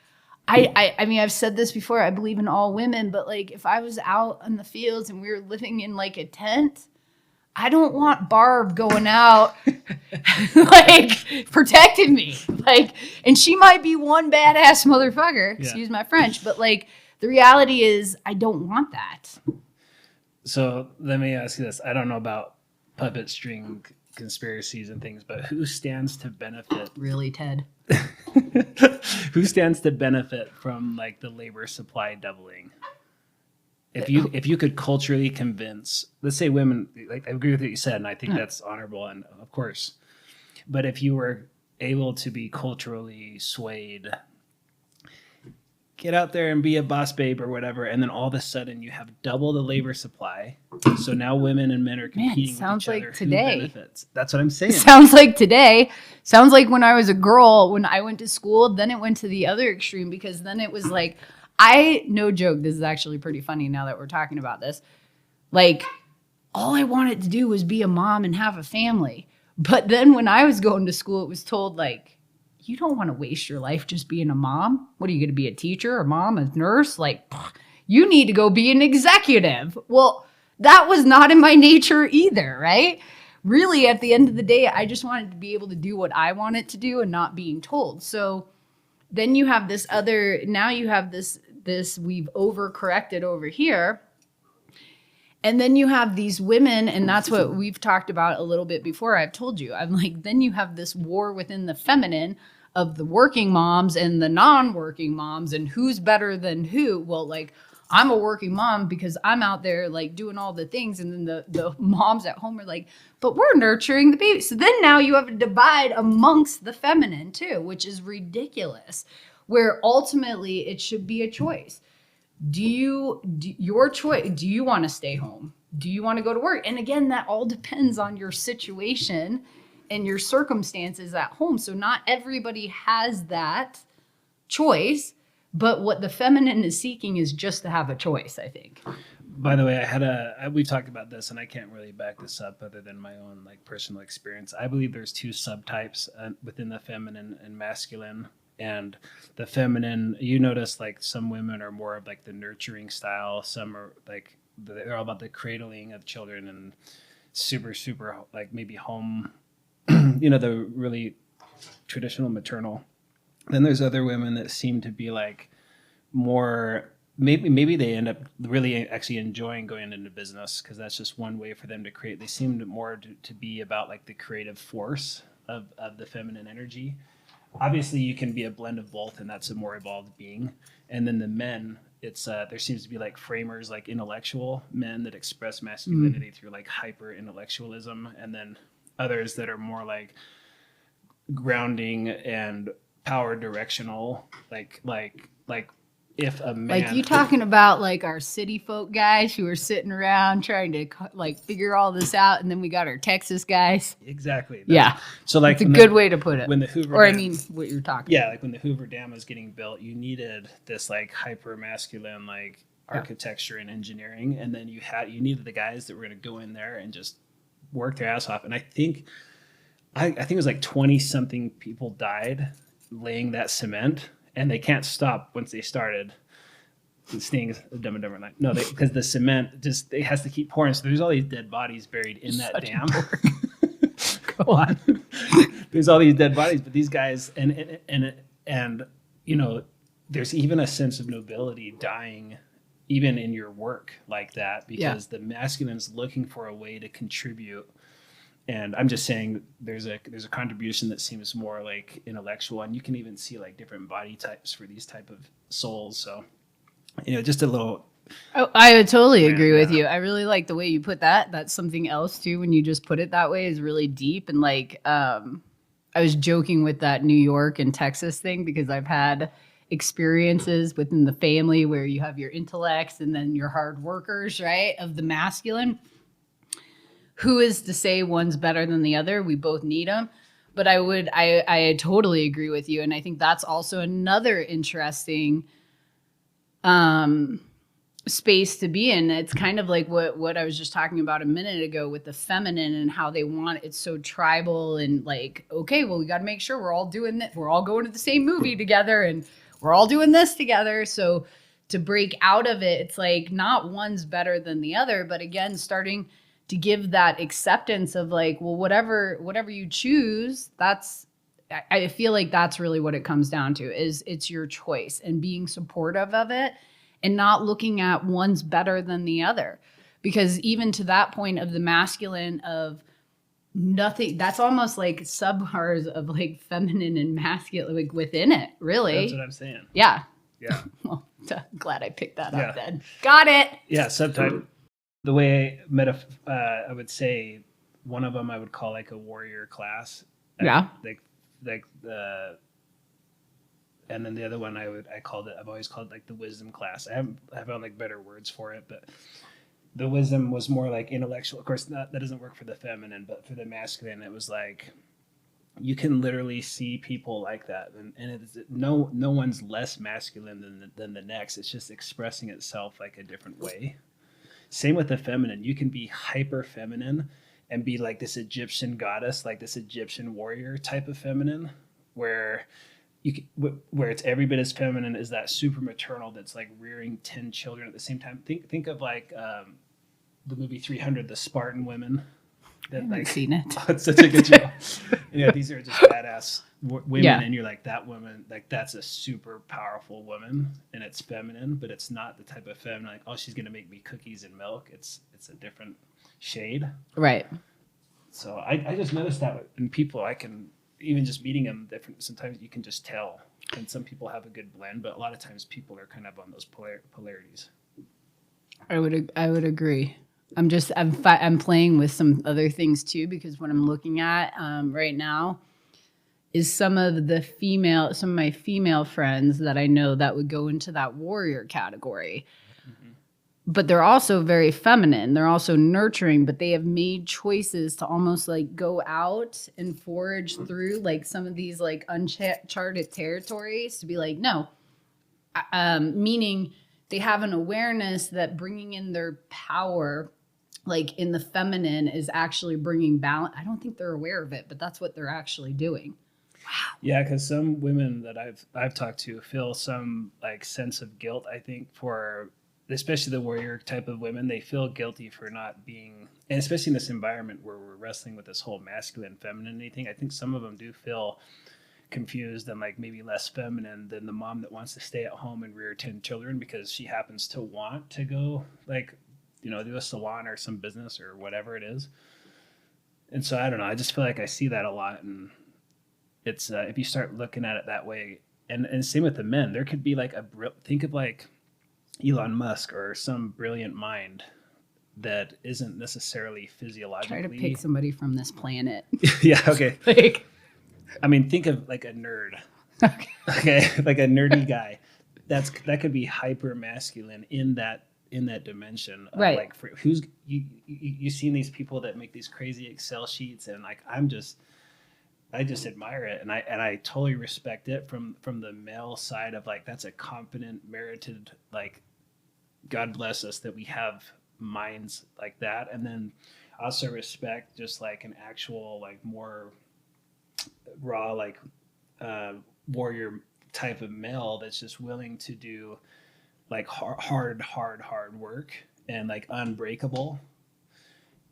I mean, I've said this before, I believe in all women, but like if I was out in the fields and we were living in like a tent, I don't want Barb going out like protecting me. Like, and she might be one badass motherfucker, excuse my French, but like the reality is I don't want that. So let me ask you this. I don't know about puppet string conspiracies and things, but who stands to benefit? Really, Ted? Who stands to benefit from like the labor supply doubling? If you could culturally convince, let's say women, like I agree with what you said, and I think that's honorable, and of course, but if you were able to be culturally swayed, get out there and be a boss babe or whatever, and then all of a sudden you have double the labor supply. So now women and men are competing with each other. Today. Who benefits? That's what I'm saying. Sounds like today. Sounds like when I was a girl, when I went to school, then it went to the other extreme, because then it was like, no joke, this is actually pretty funny now that we're talking about this. Like, all I wanted to do was be a mom and have a family. But then when I was going to school, it was told like, you don't want to waste your life just being a mom. What are you going to be, a teacher, a mom, a nurse? Like, you need to go be an executive. Well, that was not in my nature either, right? Really, at the end of the day, I just wanted to be able to do what I wanted to do and not being told. So then you have this we've overcorrected over here. And then you have these women, and that's what we've talked about a little bit before. I've told you, I'm like, then you have this war within the feminine of the working moms and the non-working moms, and who's better than who. Well, like, I'm a working mom because I'm out there like doing all the things. And then the moms at home are like, but we're nurturing the baby. So then now you have a divide amongst the feminine too, which is ridiculous, where ultimately it should be a choice. Your choice, do you want to stay home? Do you want to go to work? And again, that all depends on your situation and your circumstances at home. So not everybody has that choice, but what the feminine is seeking is just to have a choice, I think. By the way, we talked about this, and I can't really back this up other than my own like personal experience. I believe there's two subtypes within the feminine and masculine. And the feminine, you notice like some women are more of like the nurturing style. Some are like, they're all about the cradling of children and super, super like maybe home, the really traditional maternal. Then there's other women that seem to be like more, maybe they end up really actually enjoying going into business, because that's just one way for them to create. They seem more to be about like the creative force of the feminine energy. Obviously, you can be a blend of both, and that's a more evolved being. And then the men, it's there seems to be like framers, like intellectual men that express masculinity through like hyper intellectualism, and then others that are more like grounding and power directional, like if a man, like you talking about like our city folk guys who are sitting around trying to like figure all this out, and then we got our Texas guys. Exactly. Yeah. So like, it's a good way to put it. When the Hoover, what you're talking. Yeah, like when the Hoover Dam was getting built, you needed this like hyper masculine, like architecture and engineering, and then you needed the guys that were going to go in there and just work their ass off. And I think it was like 20 something people died laying that cement, and they can't stop once they started. It stings. Dumb and Dumber Night. No, because the cement just it has to keep pouring. So there's all these dead bodies buried in that dam. Go on. There's all these dead bodies, but these guys and you know, there's even a sense of nobility dying even in your work like that, because the masculine's looking for a way to contribute. And I'm just saying there's a contribution that seems more like intellectual, and you can even see like different body types for these type of souls. So, you know, just a little. Oh, I would totally agree with you. I really like the way you put that. That's something else too. When you just put it that way, is really deep. And like, I was joking with that New York and Texas thing, because I've had experiences within the family where you have your intellects and then your hard workers, right, of the masculine. Who is to say one's better than the other? We both need them. But I totally agree with you. And I think that's also another interesting space to be in. It's kind of like what I was just talking about a minute ago with the feminine and how they want it's so tribal and like, okay, well, we got to make sure we're all doing that. We're all going to the same movie together and we're all doing this together. So to break out of it, it's like not one's better than the other, but again, starting to give that acceptance of like, well, whatever you choose, I feel like that's really what it comes down to, is it's your choice, and being supportive of it and not looking at one's better than the other. Because even to that point of the masculine of nothing, that's almost like subpars of like feminine and masculine, like within it, really. That's what I'm saying. Yeah. Yeah. Well, glad I picked that up then. Got it. Yeah, subtype. The way I would say one of them I would call like a warrior class. Yeah. Like the, and then the other one I've always called like the wisdom class. I found like better words for it, but the wisdom was more like intellectual. Of course, that doesn't work for the feminine, but for the masculine, it was like you can literally see people like that, and it's no one's less masculine than the next. It's just expressing itself like a different way. Same with the feminine. You can be hyper feminine and be like this Egyptian goddess, like this Egyptian warrior type of feminine, where it's every bit as feminine as that super maternal that's like rearing 10 children at the same time. Think of like the movie 300, the Spartan women. I haven't seen it. Oh, it's such a good show. Yeah, these are just badass women, and you're like, that woman, like that's a super powerful woman, and it's feminine, but it's not the type of feminine like, oh, she's gonna make me cookies and milk. It's a different shade, right? So I just noticed that in people. I can even just meeting them different. Sometimes you can just tell, and some people have a good blend, but a lot of times people are kind of on those polarities. I would agree. I'm playing with some other things too, because what I'm looking at right now is some of my female friends that I know that would go into that warrior category. Mm-hmm. But they're also very feminine. They're also nurturing, but they have made choices to almost like go out and forage through like some of these like uncharted territories to be like, no, meaning they have an awareness that bringing in their power, like in the feminine, is actually bringing balance. I don't think they're aware of it, but that's what they're actually doing. Wow. Yeah, because some women that I've talked to feel some like sense of guilt. I think for especially the warrior type of women, they feel guilty for not being, and especially in this environment where we're wrestling with this whole masculine femininity thing. I think some of them do feel confused and like maybe less feminine than the mom that wants to stay at home and rear 10 children because she happens to want to go like, you know, do a salon or some business or whatever it is. And so I don't know, I just feel like I see that a lot. And it's if you start looking at it that way, and same with the men, there could be like think of like Elon Musk or some brilliant mind that isn't necessarily physiologically. Try to pick somebody from this planet. Yeah, okay. Like, I mean, think of like a nerd. Okay, like a nerdy guy. That could be hyper masculine in that dimension. Right. Like you've seen these people that make these crazy Excel sheets, and like I just admire it, and I totally respect it from the male side of like that's a competent, merited like God bless us that we have minds like that. And then also respect just like an actual, like more raw, like uh, warrior type of male that's just willing to do like hard work and like unbreakable.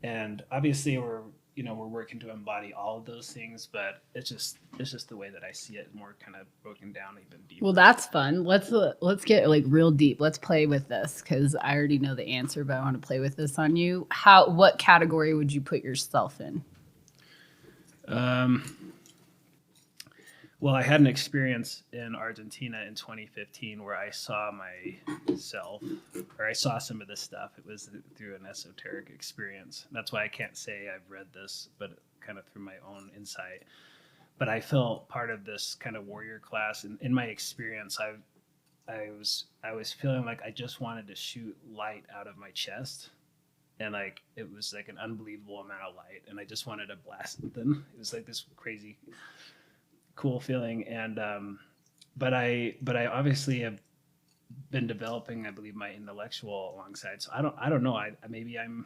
And obviously we're working to embody all of those things, but it's just the way that I see it, more kind of broken down even deeper. Well, that's fun. Let's get like real deep. Let's play with this because I already know the answer, but I want to play with this on you. What category would you put yourself in? Um, well, I had an experience in Argentina in 2015 where I saw myself, or I saw some of this stuff. It was through an esoteric experience. That's why I can't say I've read this, but kind of through my own insight. But I felt part of this kind of warrior class, and in my experience, I was feeling like I just wanted to shoot light out of my chest, and like it was like an unbelievable amount of light, and I just wanted to blast something. It was like this crazy cool feeling. And but I obviously have been developing, I believe, my intellectual alongside. So I don't know. Maybe I'm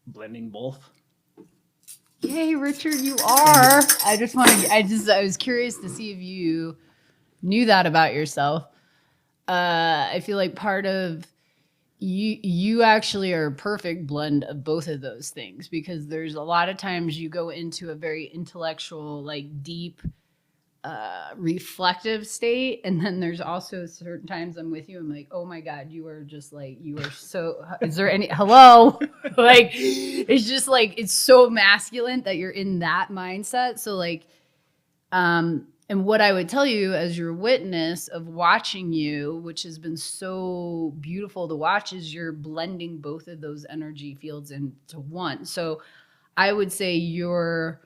blending both. Yay, Richard, you are. I was curious to see if you knew that about yourself. I feel like part of you actually are a perfect blend of both of those things, because there's a lot of times you go into a very intellectual, like deep, reflective state, and then there's also certain times I'm with you, I'm like, oh my god, you are just like, you are so, is there any hello? Like it's just like, it's so masculine that you're in that mindset. So like and what I would tell you as your witness of watching you, which has been so beautiful to watch, is you're blending both of those energy fields into one. So I would say you're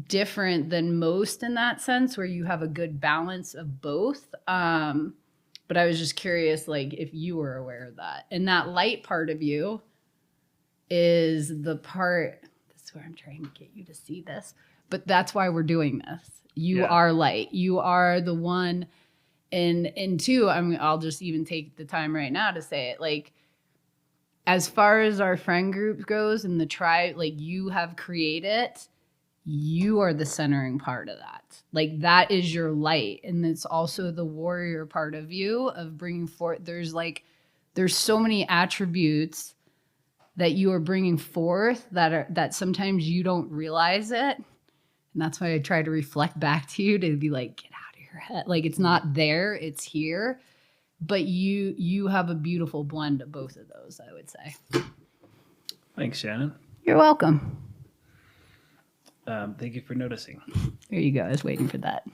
different than most in that sense, where you have a good balance of both. But I was just curious, like, if you were aware of that. And that light part of you is the part, that's where I'm trying to get you to see this, but that's why we're doing this. You are light. You are the one. And two, I'll just even take the time right now to say it. Like, as far as our friend group goes and the tribe, like, you have created, you are the centering part of that. Like, that is your light. And it's also the warrior part of you of bringing forth. There's so many attributes that you are bringing forth that sometimes you don't realize it. And that's why I try to reflect back to you to be like, get out of your head. Like, it's not there, it's here. But you have a beautiful blend of both of those, I would say. Thanks, Shannon. You're welcome. Thank you for noticing. There you go. I was waiting for that.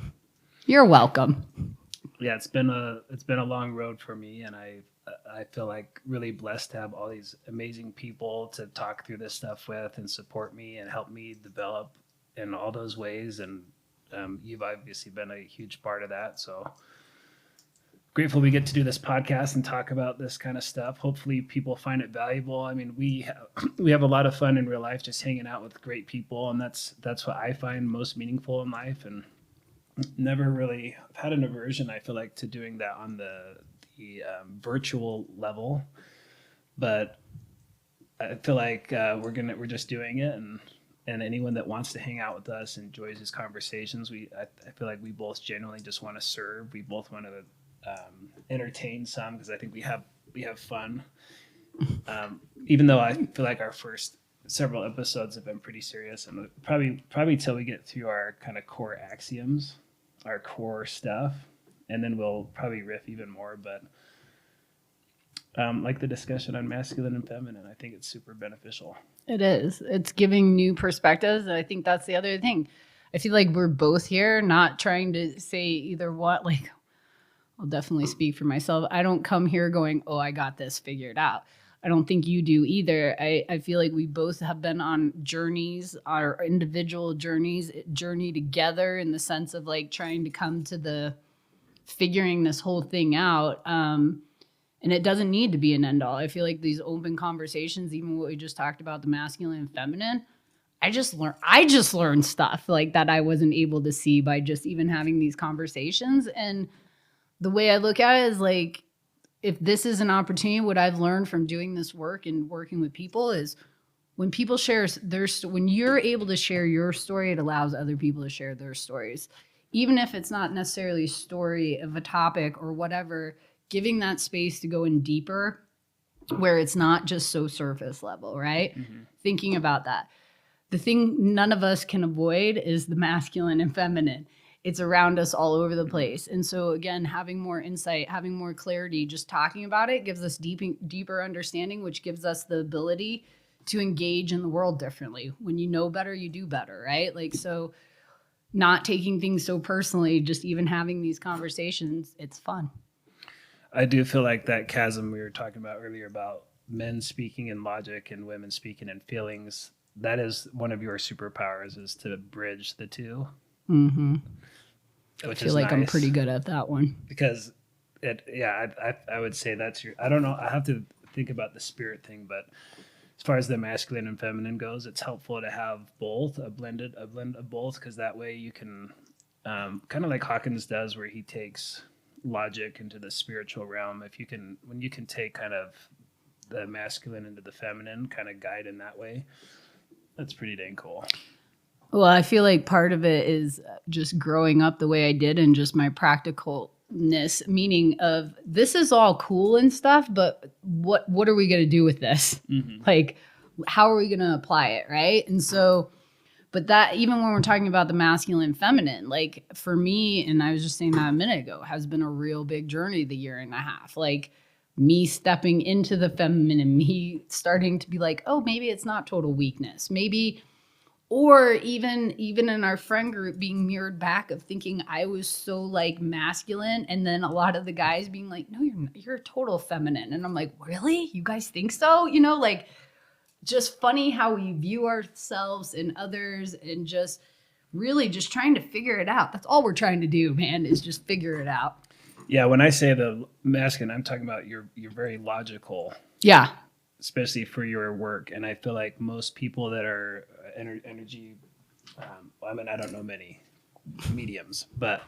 You're welcome. Yeah, it's been a long road for me, and I feel like really blessed to have all these amazing people to talk through this stuff with and support me and help me develop in all those ways. And you've obviously been a huge part of that. So grateful we get to do this podcast and talk about this kind of stuff. Hopefully people find it valuable. I mean, we have a lot of fun in real life just hanging out with great people, and that's what I find most meaningful in life. And never really had an aversion, I feel like, to doing that on the virtual level. But I feel like we're just doing it, and anyone that wants to hang out with us, enjoys these conversations. I feel like we both genuinely just want to serve. We both want to entertain some, because I think we have fun. Even though I feel like our first several episodes have been pretty serious, and probably till we get through our kind of core axioms, our core stuff, and then we'll probably riff even more. But like the discussion on masculine and feminine, I think it's super beneficial. It is. It's giving new perspectives. And I think that's the other thing. I feel like we're both here, not trying to say either what, like, I'll definitely speak for myself. I don't come here going, oh, I got this figured out. I don't think you do either. I feel like we both have been on journeys, our individual journey together, in the sense of like trying to come to the figuring this whole thing out. And it doesn't need to be an end all. I feel like these open conversations, even what we just talked about, the masculine and feminine, I just learned stuff like that I wasn't able to see by just even having these conversations. And the way I look at it is like, if this is an opportunity, what I've learned from doing this work and working with people is when people share when you're able to share your story, it allows other people to share their stories. Even if it's not necessarily a story of a topic or whatever, giving that space to go in deeper where it's not just so surface level, right? Thinking about that. The thing none of us can avoid is the masculine and feminine. It's around us all over the place. And so again, having more insight, having more clarity, just talking about it gives us deeper understanding, which gives us the ability to engage in the world differently. When you know better, you do better, right? Like, so not taking things so personally, just even having these conversations, it's fun. I do feel like that chasm we were talking about earlier about men speaking in logic and women speaking in feelings, that is one of your superpowers, is to bridge the two. Mm-hmm. Which I feel is like nice, I'm pretty good at that one. because I would say that's your, I don't know, I have to think about the spirit thing, but as far as the masculine and feminine goes, it's helpful to have both, a blend of both, because that way you can, kind of like Hawkins does, where he takes logic into the spiritual realm. When you can take kind of the masculine into the feminine, kind of guide in that way, that's pretty dang cool. Well, I feel like part of it is just growing up the way I did and just my practicalness, meaning of this is all cool and stuff, but what are we going to do with this? Mm-hmm. Like, how are we going to apply it, right? And so, but that, even when we're talking about the masculine and feminine, like for me, and I was just saying that a minute ago, has been a real big journey the year and a half. Like me stepping into the feminine, me starting to be like, oh, maybe it's not total weakness. Maybe, or even in our friend group being mirrored back of thinking I was so like masculine, and then a lot of the guys being like, no, you're a total feminine. And I'm like, really? You guys think so? You know, like, just funny how we view ourselves and others, and just really just trying to figure it out. That's all we're trying to do, man, is just figure it out. Yeah, when I say the masculine, I'm talking about you're very logical. Yeah. Especially for your work. And I feel like most people that are energy, I mean, I don't know many mediums, but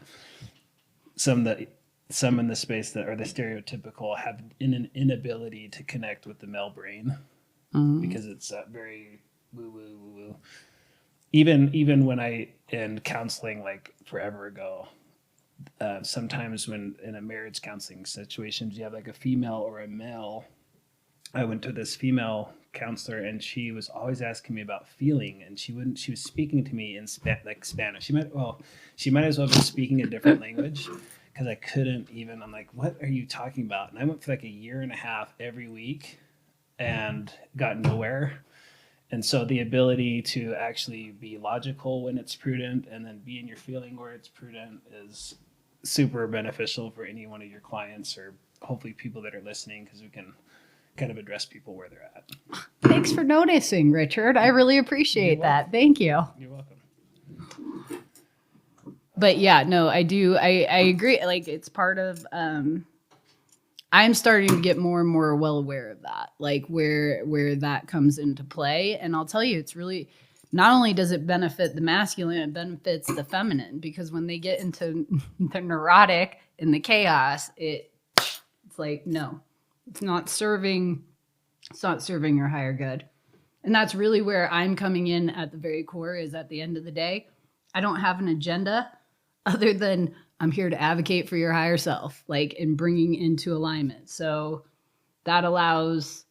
some in the space that are the stereotypical have an inability to connect with the male brain, because it's very woo woo woo woo. Even when I in counseling, like forever ago, sometimes when in a marriage counseling situations, you have like a female or a male. I went to this female counselor, and she was always asking me about feeling, and she was speaking to me in like Spanish. She might as well be speaking a different language, because I couldn't even. I'm like, what are you talking about? And I went for like a year and a half every week and got nowhere. And so the ability to actually be logical when it's prudent, and then be in your feeling where it's prudent, is super beneficial for any one of your clients, or hopefully people that are listening, because we can kind of address people where they're at. Thanks for noticing, Richard. I really appreciate that. Thank you. You're welcome. But yeah, no, I do. I agree. Like, it's part of, I'm starting to get more and more well aware of that, like where that comes into play. And I'll tell you, it's really, not only does it benefit the masculine, it benefits the feminine, because when they get into the neurotic and the chaos, it's like, no, it's not serving your higher good. And that's really where I'm coming in at the very core, is at the end of the day, I don't have an agenda other than I'm here to advocate for your higher self, like, in bringing into alignment. So that allows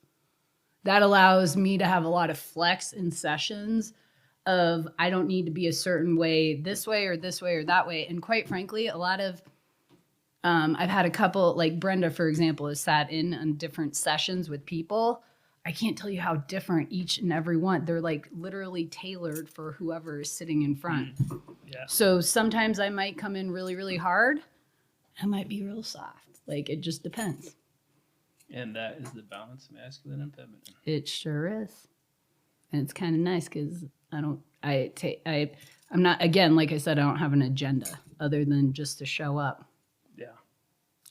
me to have a lot of flex in sessions of, I don't need to be a certain way, this way or that way. And quite frankly, a lot of, I've had a couple, like Brenda, for example, has sat in on different sessions with people. I can't tell you how different each and every one. They're like literally tailored for whoever is sitting in front. Yeah. So sometimes I might come in really, really hard. I might be real soft. Like, it just depends. And that is the balance, masculine and feminine. It sure is. And it's kind of nice because I'm not, again, like I said, I don't have an agenda other than just to show up. Yeah.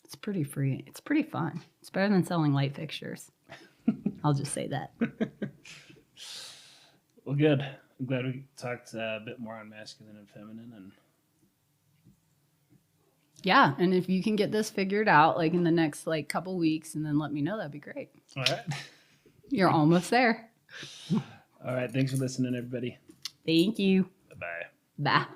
It's pretty free. It's pretty fun. It's better than selling light fixtures. I'll just say that. Well, good. I'm glad we talked a bit more on masculine and feminine, and Yeah, and if you can get this figured out like in the next like couple weeks and then let me know, that'd be great. All right. You're almost there. All right. Thanks for listening, everybody. Thank you. Bye-bye. Bye.